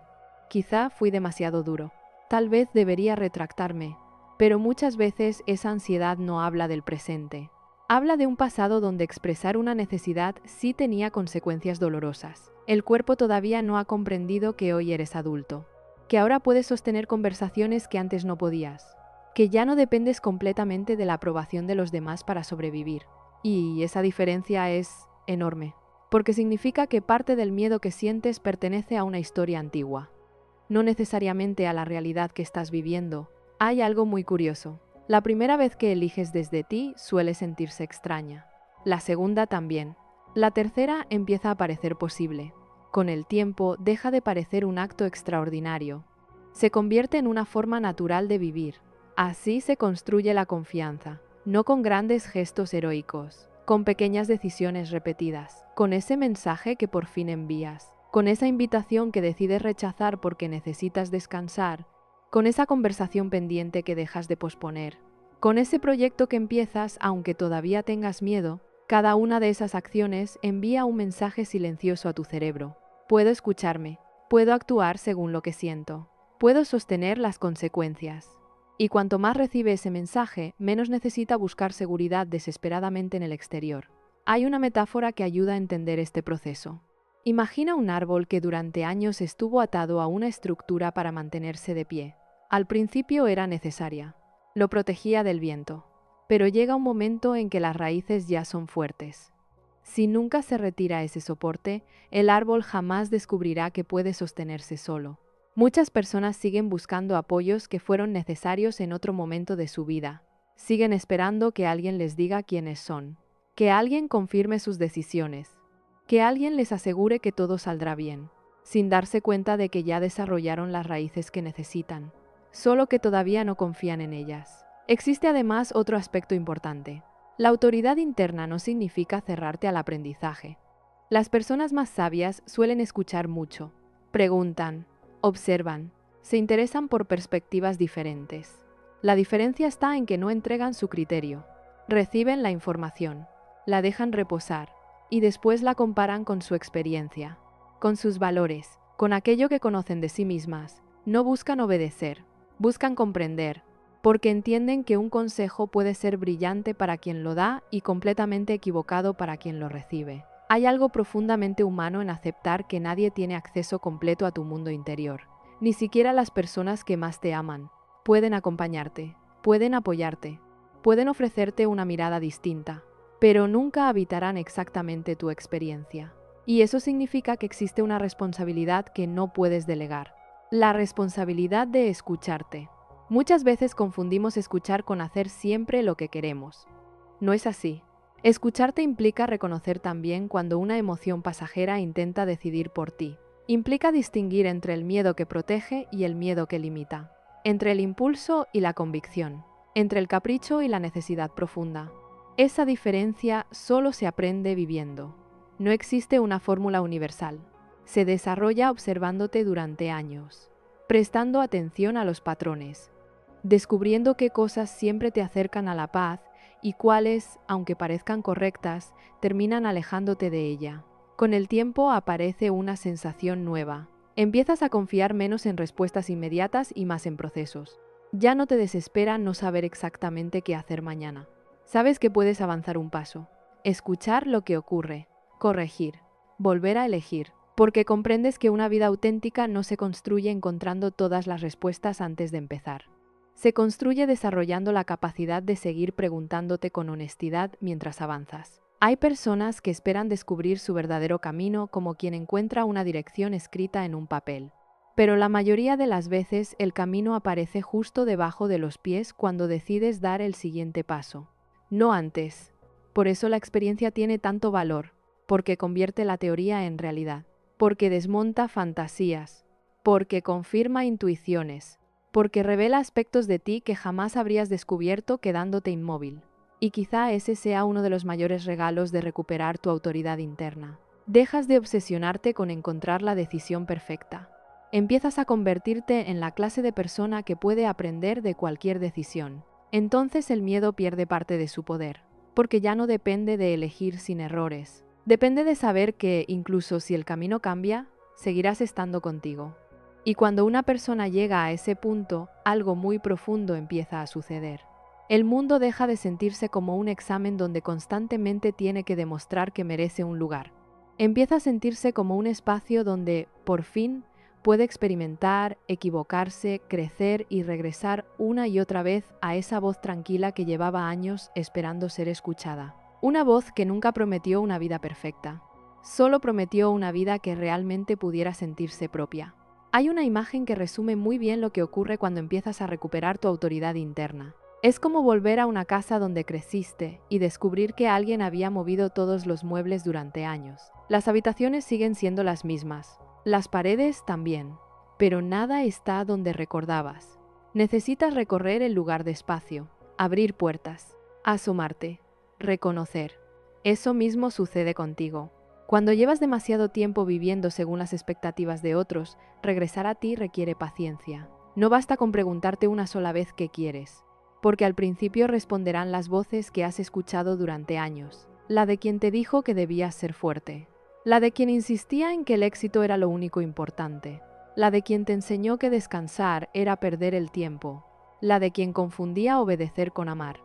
Quizá fui demasiado duro. Tal vez debería retractarme. Pero muchas veces esa ansiedad no habla del presente. Habla de un pasado donde expresar una necesidad sí tenía consecuencias dolorosas. El cuerpo todavía no ha comprendido que hoy eres adulto, que ahora puedes sostener conversaciones que antes no podías, que ya no dependes completamente de la aprobación de los demás para sobrevivir. Y esa diferencia es enorme, porque significa que parte del miedo que sientes pertenece a una historia antigua, no necesariamente a la realidad que estás viviendo. Hay algo muy curioso. La primera vez que eliges desde ti suele sentirse extraña. La segunda también. La tercera empieza a parecer posible. Con el tiempo deja de parecer un acto extraordinario. Se convierte en una forma natural de vivir. Así se construye la confianza, no con grandes gestos heroicos, con pequeñas decisiones repetidas, con ese mensaje que por fin envías, con esa invitación que decides rechazar porque necesitas descansar, con esa conversación pendiente que dejas de posponer, con ese proyecto que empiezas aunque todavía tengas miedo. Cada una de esas acciones envía un mensaje silencioso a tu cerebro. Puedo escucharme, puedo actuar según lo que siento, puedo sostener las consecuencias. Y cuanto más recibe ese mensaje, menos necesita buscar seguridad desesperadamente en el exterior. Hay una metáfora que ayuda a entender este proceso. Imagina un árbol que durante años estuvo atado a una estructura para mantenerse de pie. Al principio era necesaria. Lo protegía del viento. Pero llega un momento en que las raíces ya son fuertes. Si nunca se retira ese soporte, el árbol jamás descubrirá que puede sostenerse solo. Muchas personas siguen buscando apoyos que fueron necesarios en otro momento de su vida. Siguen esperando que alguien les diga quiénes son, que alguien confirme sus decisiones, que alguien les asegure que todo saldrá bien, sin darse cuenta de que ya desarrollaron las raíces que necesitan, solo que todavía no confían en ellas. Existe además otro aspecto importante. La autoridad interna no significa cerrarte al aprendizaje. Las personas más sabias suelen escuchar mucho, preguntan, observan, se interesan por perspectivas diferentes. La diferencia está en que no entregan su criterio, reciben la información, la dejan reposar y después la comparan con su experiencia, con sus valores, con aquello que conocen de sí mismas. No buscan obedecer, buscan comprender, porque entienden que un consejo puede ser brillante para quien lo da y completamente equivocado para quien lo recibe. Hay algo profundamente humano en aceptar que nadie tiene acceso completo a tu mundo interior. Ni siquiera las personas que más te aman pueden acompañarte, pueden apoyarte, pueden ofrecerte una mirada distinta, pero nunca habitarán exactamente tu experiencia. Y eso significa que existe una responsabilidad que no puedes delegar. La responsabilidad de escucharte. Muchas veces confundimos escuchar con hacer siempre lo que queremos. No es así. Escucharte implica reconocer también cuando una emoción pasajera intenta decidir por ti. Implica distinguir entre el miedo que protege y el miedo que limita, entre el impulso y la convicción, entre el capricho y la necesidad profunda. Esa diferencia solo se aprende viviendo. No existe una fórmula universal. Se desarrolla observándote durante años, prestando atención a los patrones, descubriendo qué cosas siempre te acercan a la paz y cuáles, aunque parezcan correctas, terminan alejándote de ella. Con el tiempo aparece una sensación nueva. Empiezas a confiar menos en respuestas inmediatas y más en procesos. Ya no te desespera no saber exactamente qué hacer mañana. Sabes que puedes avanzar un paso, escuchar lo que ocurre, corregir, volver a elegir, porque comprendes que una vida auténtica no se construye encontrando todas las respuestas antes de empezar. Se construye desarrollando la capacidad de seguir preguntándote con honestidad mientras avanzas. Hay personas que esperan descubrir su verdadero camino como quien encuentra una dirección escrita en un papel. Pero la mayoría de las veces el camino aparece justo debajo de los pies cuando decides dar el siguiente paso, no antes. Por eso la experiencia tiene tanto valor, porque convierte la teoría en realidad, porque desmonta fantasías, porque confirma intuiciones, porque revela aspectos de ti que jamás habrías descubierto quedándote inmóvil. Y quizá ese sea uno de los mayores regalos de recuperar tu autoridad interna. Dejas de obsesionarte con encontrar la decisión perfecta. Empiezas a convertirte en la clase de persona que puede aprender de cualquier decisión. Entonces el miedo pierde parte de su poder, porque ya no depende de elegir sin errores. Depende de saber que, incluso si el camino cambia, seguirás estando contigo. Y cuando una persona llega a ese punto, algo muy profundo empieza a suceder. El mundo deja de sentirse como un examen donde constantemente tiene que demostrar que merece un lugar. Empieza a sentirse como un espacio donde, por fin, puede experimentar, equivocarse, crecer y regresar una y otra vez a esa voz tranquila que llevaba años esperando ser escuchada. Una voz que nunca prometió una vida perfecta, solo prometió una vida que realmente pudiera sentirse propia. Hay una imagen que resume muy bien lo que ocurre cuando empiezas a recuperar tu autoridad interna. Es como volver a una casa donde creciste y descubrir que alguien había movido todos los muebles durante años. Las habitaciones siguen siendo las mismas, las paredes también, pero nada está donde recordabas. Necesitas recorrer el lugar despacio, abrir puertas, asomarte, reconocer. Eso mismo sucede contigo. Cuando llevas demasiado tiempo viviendo según las expectativas de otros, regresar a ti requiere paciencia. No basta con preguntarte una sola vez qué quieres, porque al principio responderán las voces que has escuchado durante años. La de quien te dijo que debías ser fuerte. La de quien insistía en que el éxito era lo único importante. La de quien te enseñó que descansar era perder el tiempo. La de quien confundía obedecer con amar.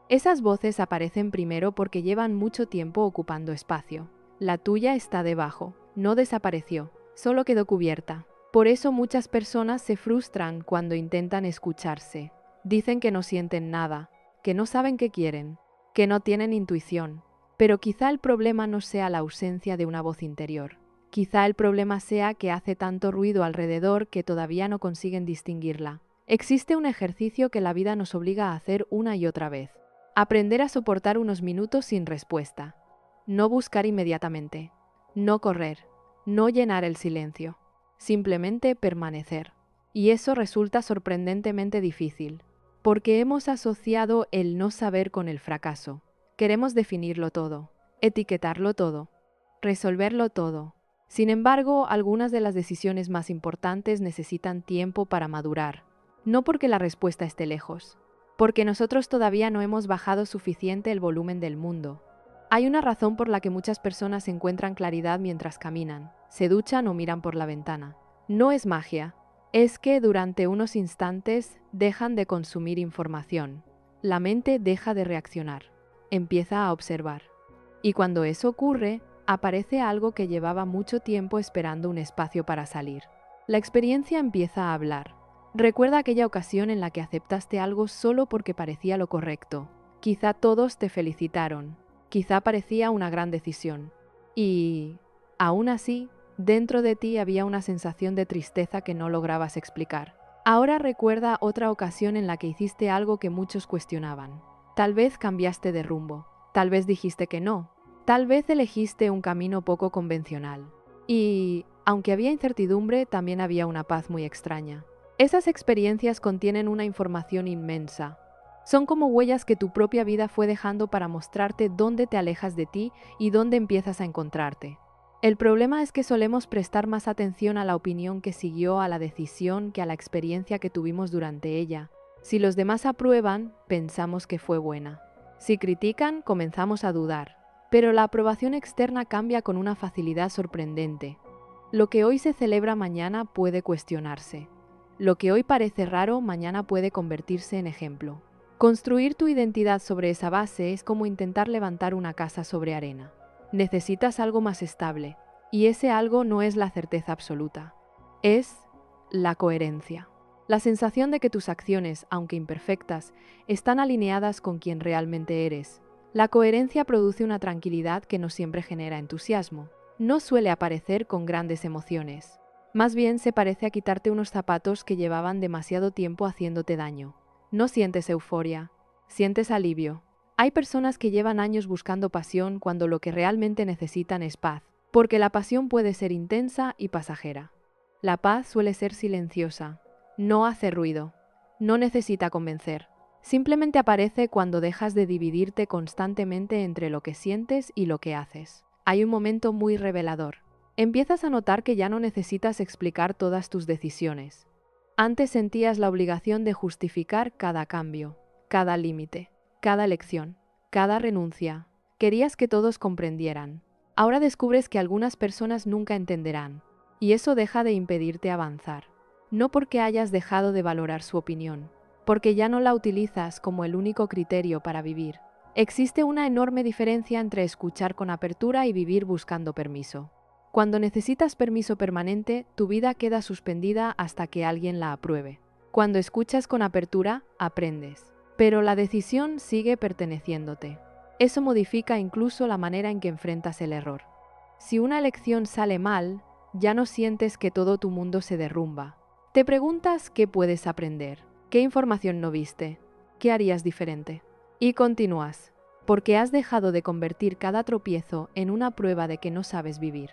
Esas voces aparecen primero porque llevan mucho tiempo ocupando espacio. La tuya está debajo, no desapareció, solo quedó cubierta. Por eso muchas personas se frustran cuando intentan escucharse. Dicen que no sienten nada, que no saben qué quieren, que no tienen intuición. Pero quizá el problema no sea la ausencia de una voz interior. Quizá el problema sea que hace tanto ruido alrededor que todavía no consiguen distinguirla. Existe un ejercicio que la vida nos obliga a hacer una y otra vez. Aprender a soportar unos minutos sin respuesta. No buscar inmediatamente. No correr. No llenar el silencio. Simplemente permanecer. Y eso resulta sorprendentemente difícil, porque hemos asociado el no saber con el fracaso. Queremos definirlo todo, etiquetarlo todo, resolverlo todo. Sin embargo, algunas de las decisiones más importantes necesitan tiempo para madurar. No porque la respuesta esté lejos, porque nosotros todavía no hemos bajado suficiente el volumen del mundo. Hay una razón por la que muchas personas encuentran claridad mientras caminan, se duchan o miran por la ventana. No es magia, es que durante unos instantes dejan de consumir información. La mente deja de reaccionar, empieza a observar. Y cuando eso ocurre, aparece algo que llevaba mucho tiempo esperando un espacio para salir. La experiencia empieza a hablar. Recuerda aquella ocasión en la que aceptaste algo solo porque parecía lo correcto. Quizá todos te felicitaron. Quizá parecía una gran decisión. Y, aún así, dentro de ti había una sensación de tristeza que no lograbas explicar. Ahora recuerda otra ocasión en la que hiciste algo que muchos cuestionaban. Tal vez cambiaste de rumbo. Tal vez dijiste que no. Tal vez elegiste un camino poco convencional. Y, aunque había incertidumbre, también había una paz muy extraña. Esas experiencias contienen una información inmensa. Son como huellas que tu propia vida fue dejando para mostrarte dónde te alejas de ti y dónde empiezas a encontrarte. El problema es que solemos prestar más atención a la opinión que siguió a la decisión que a la experiencia que tuvimos durante ella. Si los demás aprueban, pensamos que fue buena. Si critican, comenzamos a dudar. Pero la aprobación externa cambia con una facilidad sorprendente. Lo que hoy se celebra mañana puede cuestionarse. Lo que hoy parece raro, mañana puede convertirse en ejemplo. Construir tu identidad sobre esa base es como intentar levantar una casa sobre arena. Necesitas algo más estable, y ese algo no es la certeza absoluta. Es la coherencia. La sensación de que tus acciones, aunque imperfectas, están alineadas con quien realmente eres. La coherencia produce una tranquilidad que no siempre genera entusiasmo. No suele aparecer con grandes emociones. Más bien se parece a quitarte unos zapatos que llevaban demasiado tiempo haciéndote daño. No sientes euforia, sientes alivio. Hay personas que llevan años buscando pasión cuando lo que realmente necesitan es paz, porque la pasión puede ser intensa y pasajera. La paz suele ser silenciosa, no hace ruido, no necesita convencer. Simplemente aparece cuando dejas de dividirte constantemente entre lo que sientes y lo que haces. Hay un momento muy revelador. Empiezas a notar que ya no necesitas explicar todas tus decisiones. Antes sentías la obligación de justificar cada cambio, cada límite, cada elección, cada renuncia. Querías que todos comprendieran. Ahora descubres que algunas personas nunca entenderán, y eso deja de impedirte avanzar. No porque hayas dejado de valorar su opinión, porque ya no la utilizas como el único criterio para vivir. Existe una enorme diferencia entre escuchar con apertura y vivir buscando permiso. Cuando necesitas permiso permanente, tu vida queda suspendida hasta que alguien la apruebe. Cuando escuchas con apertura, aprendes. Pero la decisión sigue perteneciéndote. Eso modifica incluso la manera en que enfrentas el error. Si una elección sale mal, ya no sientes que todo tu mundo se derrumba. Te preguntas qué puedes aprender, qué información no viste, qué harías diferente. Y continúas, porque has dejado de convertir cada tropiezo en una prueba de que no sabes vivir.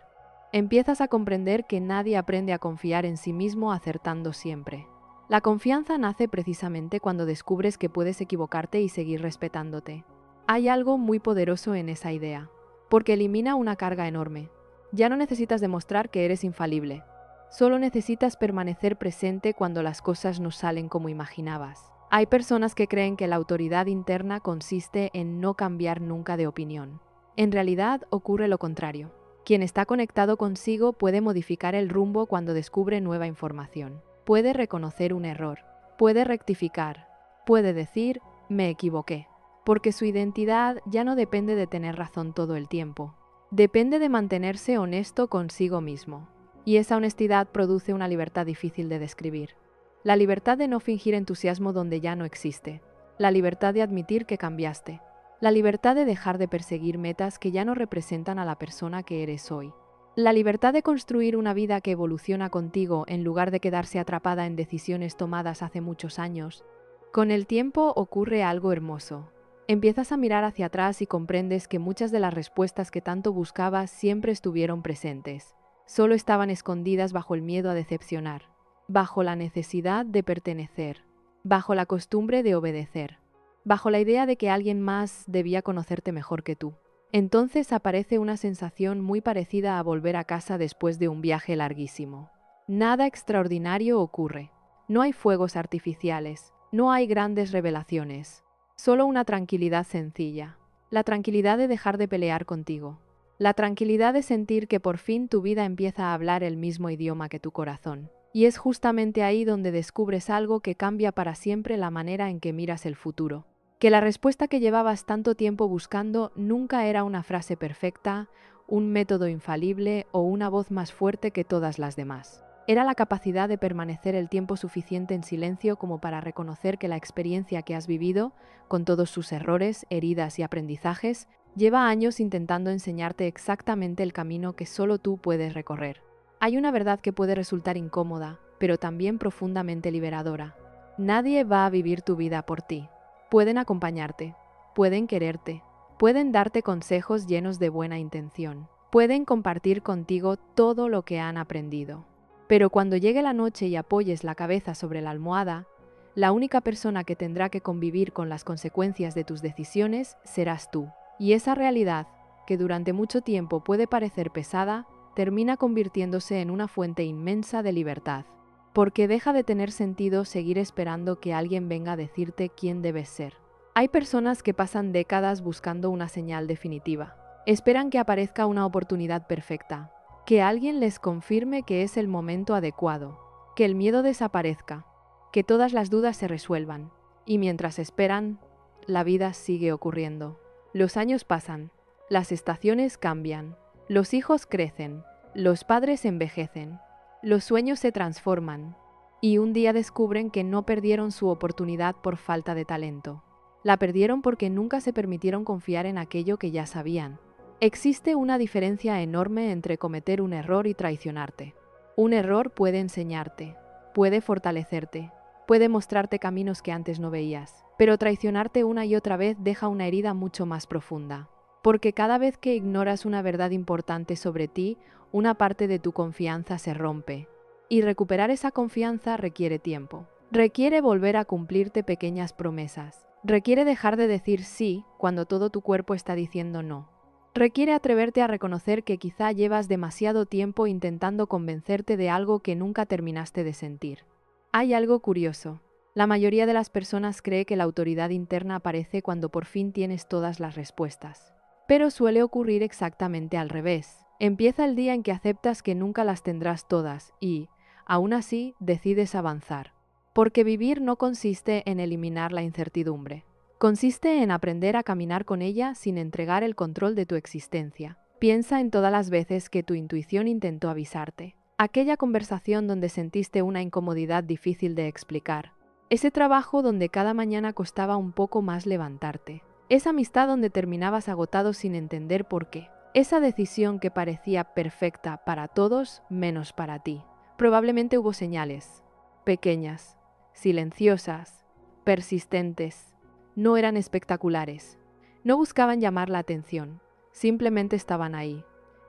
Empiezas a comprender que nadie aprende a confiar en sí mismo acertando siempre. La confianza nace precisamente cuando descubres que puedes equivocarte y seguir respetándote. Hay algo muy poderoso en esa idea. porque elimina una carga enorme. Ya no necesitas demostrar que eres infalible. Solo necesitas permanecer presente cuando las cosas no salen como imaginabas. Hay personas que creen que la autoridad interna consiste en no cambiar nunca de opinión. En realidad ocurre lo contrario. Quien está conectado consigo puede modificar el rumbo cuando descubre nueva información. Puede reconocer un error, puede rectificar, puede decir, me equivoqué. Porque su identidad ya no depende de tener razón todo el tiempo. Depende de mantenerse honesto consigo mismo. Y esa honestidad produce una libertad difícil de describir. La libertad de no fingir entusiasmo donde ya no existe. La libertad de admitir que cambiaste. La libertad de dejar de perseguir metas que ya no representan a la persona que eres hoy. La libertad de construir una vida que evoluciona contigo en lugar de quedarse atrapada en decisiones tomadas hace muchos años. Con el tiempo ocurre algo hermoso. Empiezas a mirar hacia atrás y comprendes que muchas de las respuestas que tanto buscabas siempre estuvieron presentes. Solo estaban escondidas bajo el miedo a decepcionar, bajo la necesidad de pertenecer, bajo la costumbre de obedecer, bajo la idea de que alguien más debía conocerte mejor que tú. Entonces aparece una sensación muy parecida a volver a casa después de un viaje larguísimo. Nada extraordinario ocurre. No hay fuegos artificiales, no hay grandes revelaciones. Solo una tranquilidad sencilla. La tranquilidad de dejar de pelear contigo. La tranquilidad de sentir que por fin tu vida empieza a hablar el mismo idioma que tu corazón. Y es justamente ahí donde descubres algo que cambia para siempre la manera en que miras el futuro. Que la respuesta que llevabas tanto tiempo buscando nunca era una frase perfecta, un método infalible o una voz más fuerte que todas las demás. Era la capacidad de permanecer el tiempo suficiente en silencio como para reconocer que la experiencia que has vivido, con todos sus errores, heridas y aprendizajes, lleva años intentando enseñarte exactamente el camino que solo tú puedes recorrer. Hay una verdad que puede resultar incómoda, pero también profundamente liberadora. Nadie va a vivir tu vida por ti. Pueden acompañarte, pueden quererte, pueden darte consejos llenos de buena intención, pueden compartir contigo todo lo que han aprendido. Pero cuando llegue la noche y apoyes la cabeza sobre la almohada, la única persona que tendrá que convivir con las consecuencias de tus decisiones serás tú. Y esa realidad, que durante mucho tiempo puede parecer pesada, termina convirtiéndose en una fuente inmensa de libertad. Porque deja de tener sentido seguir esperando que alguien venga a decirte quién debes ser. Hay personas que pasan décadas buscando una señal definitiva. Esperan que aparezca una oportunidad perfecta, que alguien les confirme que es el momento adecuado, que el miedo desaparezca, que todas las dudas se resuelvan. Y mientras esperan, la vida sigue ocurriendo. Los años pasan, las estaciones cambian, los hijos crecen, los padres envejecen. Los sueños se transforman y un día descubren que no perdieron su oportunidad por falta de talento. La perdieron porque nunca se permitieron confiar en aquello que ya sabían. Existe una diferencia enorme entre cometer un error y traicionarte. Un error puede enseñarte, puede fortalecerte, puede mostrarte caminos que antes no veías, pero traicionarte una y otra vez deja una herida mucho más profunda. Porque cada vez que ignoras una verdad importante sobre ti, una parte de tu confianza se rompe. Y recuperar esa confianza requiere tiempo. Requiere volver a cumplirte pequeñas promesas. Requiere dejar de decir sí cuando todo tu cuerpo está diciendo no. Requiere atreverte a reconocer que quizá llevas demasiado tiempo intentando convencerte de algo que nunca terminaste de sentir. Hay algo curioso. La mayoría de las personas cree que la autoridad interna aparece cuando por fin tienes todas las respuestas. Pero suele ocurrir exactamente al revés. Empieza el día en que aceptas que nunca las tendrás todas y, aún así, decides avanzar. Porque vivir no consiste en eliminar la incertidumbre. Consiste en aprender a caminar con ella sin entregar el control de tu existencia. Piensa en todas las veces que tu intuición intentó avisarte. Aquella conversación donde sentiste una incomodidad difícil de explicar. Ese trabajo donde cada mañana costaba un poco más levantarte. Esa amistad donde terminabas agotado sin entender por qué. Esa decisión que parecía perfecta para todos menos para ti. Probablemente hubo señales, pequeñas, silenciosas, persistentes. No eran espectaculares. No buscaban llamar la atención. Simplemente estaban ahí.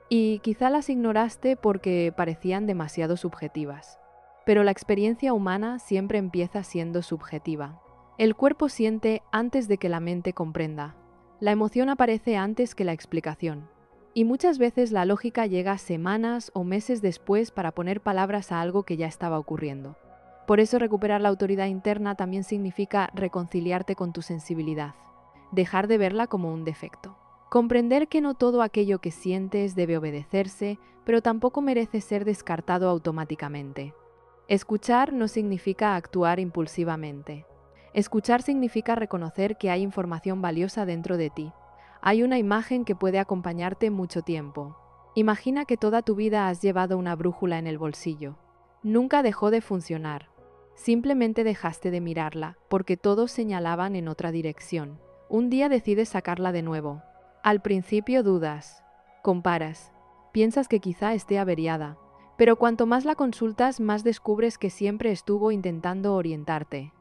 Y quizá las ignoraste porque parecían demasiado subjetivas. Pero la experiencia humana siempre empieza siendo subjetiva. El cuerpo siente antes de que la mente comprenda. La emoción aparece antes que la explicación. Y muchas veces la lógica llega semanas o meses después para poner palabras a algo que ya estaba ocurriendo. Por eso recuperar la autoridad interna también significa reconciliarte con tu sensibilidad, dejar de verla como un defecto. Comprender que no todo aquello que sientes debe obedecerse, pero tampoco merece ser descartado automáticamente. Escuchar no significa actuar impulsivamente. Escuchar significa reconocer que hay información valiosa dentro de ti. Hay una imagen que puede acompañarte mucho tiempo. Imagina que toda tu vida has llevado una brújula en el bolsillo. Nunca dejó de funcionar. Simplemente dejaste de mirarla, porque todos señalaban en otra dirección. Un día decides sacarla de nuevo. Al principio dudas, comparas, piensas que quizá esté averiada, pero cuanto más la consultas, más descubres que siempre estuvo intentando orientarte.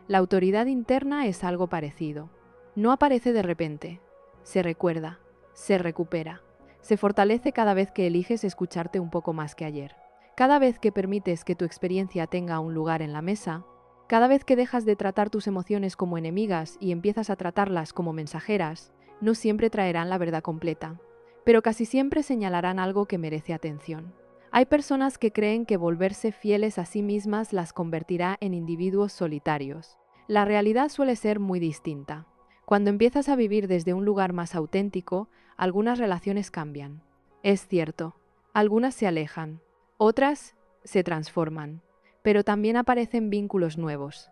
La autoridad interna es algo parecido. No aparece de repente. Se recuerda, se recupera, se fortalece cada vez que eliges escucharte un poco más que ayer. Cada vez que permites que tu experiencia tenga un lugar en la mesa, cada vez que dejas de tratar tus emociones como enemigas y empiezas a tratarlas como mensajeras, no siempre traerán la verdad completa, pero casi siempre señalarán algo que merece atención. Hay personas que creen que volverse fieles a sí mismas las convertirá en individuos solitarios. La realidad suele ser muy distinta. Cuando empiezas a vivir desde un lugar más auténtico, algunas relaciones cambian. Es cierto, algunas se alejan, otras se transforman, pero también aparecen vínculos nuevos.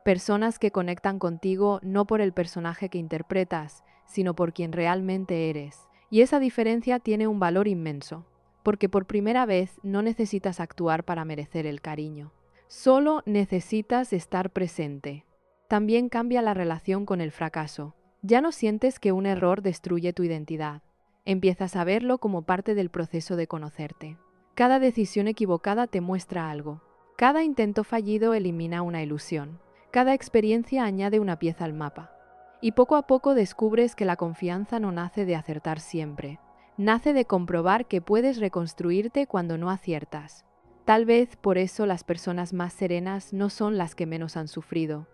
Personas que conectan contigo no por el personaje que interpretas, sino por quien realmente eres. Y esa diferencia tiene un valor inmenso, porque por primera vez no necesitas actuar para merecer el cariño. Solo necesitas estar presente. También cambia la relación con el fracaso. Ya no sientes que un error destruye tu identidad. Empiezas a verlo como parte del proceso de conocerte. Cada decisión equivocada te muestra algo. Cada intento fallido elimina una ilusión. Cada experiencia añade una pieza al mapa. Y poco a poco descubres que la confianza no nace de acertar siempre. Nace de comprobar que puedes reconstruirte cuando no aciertas. Tal vez por eso las personas más serenas no son las que menos han sufrido.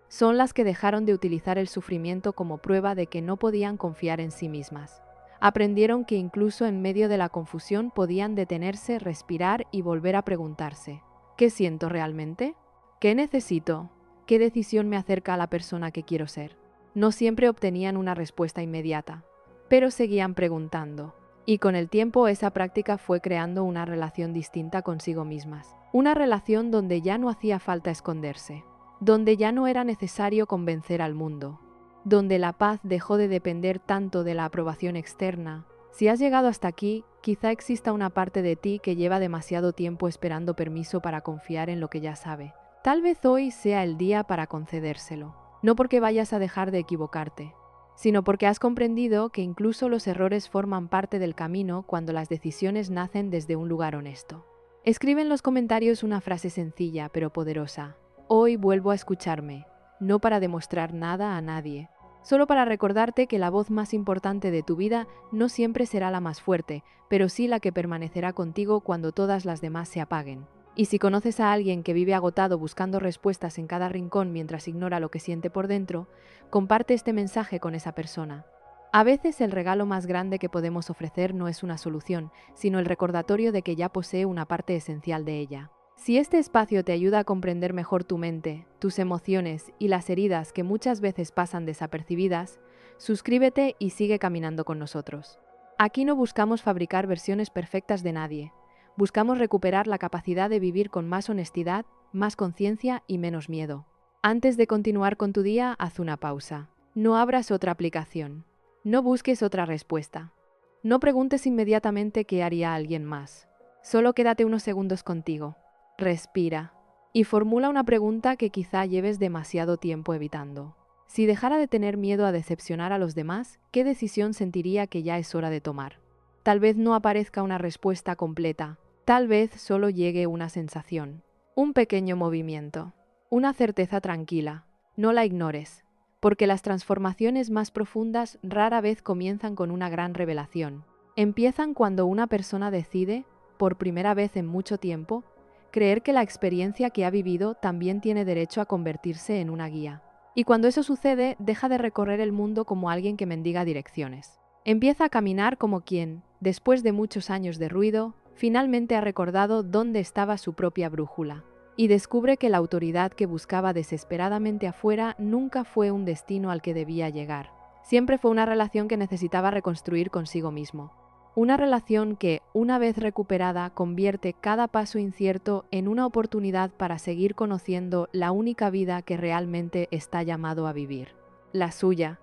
Son las que dejaron de utilizar el sufrimiento como prueba de que no podían confiar en sí mismas. Aprendieron que incluso en medio de la confusión podían detenerse, respirar y volver a preguntarse: ¿qué siento realmente? ¿Qué necesito? ¿Qué decisión me acerca a la persona que quiero ser? No siempre obtenían una respuesta inmediata, pero seguían preguntando. Y con el tiempo esa práctica fue creando una relación distinta consigo mismas. Una relación donde ya no hacía falta esconderse, donde ya no era necesario convencer al mundo, donde la paz dejó de depender tanto de la aprobación externa. Si has llegado hasta aquí, quizá exista una parte de ti que lleva demasiado tiempo esperando permiso para confiar en lo que ya sabe. Tal vez hoy sea el día para concedérselo, no porque vayas a dejar de equivocarte, sino porque has comprendido que incluso los errores forman parte del camino cuando las decisiones nacen desde un lugar honesto. Escribe en los comentarios una frase sencilla pero poderosa. Hoy vuelvo a escucharme, no para demostrar nada a nadie, solo para recordarte que la voz más importante de tu vida no siempre será la más fuerte, pero sí la que permanecerá contigo cuando todas las demás se apaguen. Y si conoces a alguien que vive agotado buscando respuestas en cada rincón mientras ignora lo que siente por dentro, comparte este mensaje con esa persona. A veces el regalo más grande que podemos ofrecer no es una solución, sino el recordatorio de que ya posee una parte esencial de ella. Si este espacio te ayuda a comprender mejor tu mente, tus emociones y las heridas que muchas veces pasan desapercibidas, suscríbete y sigue caminando con nosotros. Aquí no buscamos fabricar versiones perfectas de nadie. Buscamos recuperar la capacidad de vivir con más honestidad, más conciencia y menos miedo. Antes de continuar con tu día, haz una pausa. No abras otra aplicación. No busques otra respuesta. No preguntes inmediatamente qué haría alguien más. Solo quédate unos segundos contigo. Respira y formula una pregunta que quizá lleves demasiado tiempo evitando. Si dejara de tener miedo a decepcionar a los demás, ¿qué decisión sentiría que ya es hora de tomar? Tal vez no aparezca una respuesta completa, tal vez solo llegue una sensación, un pequeño movimiento, una certeza tranquila. No la ignores, porque las transformaciones más profundas rara vez comienzan con una gran revelación. Empiezan cuando una persona decide, por primera vez en mucho tiempo, creer que la experiencia que ha vivido también tiene derecho a convertirse en una guía. Y cuando eso sucede, deja de recorrer el mundo como alguien que mendiga direcciones. Empieza a caminar como quien, Después de muchos años de ruido, finalmente ha recordado dónde estaba su propia brújula, y descubre que la autoridad que buscaba desesperadamente afuera nunca fue un destino al que debía llegar. Siempre fue una relación que necesitaba reconstruir consigo mismo. Una relación que, una vez recuperada, convierte cada paso incierto en una oportunidad para seguir conociendo la única vida que realmente está llamado a vivir, la suya.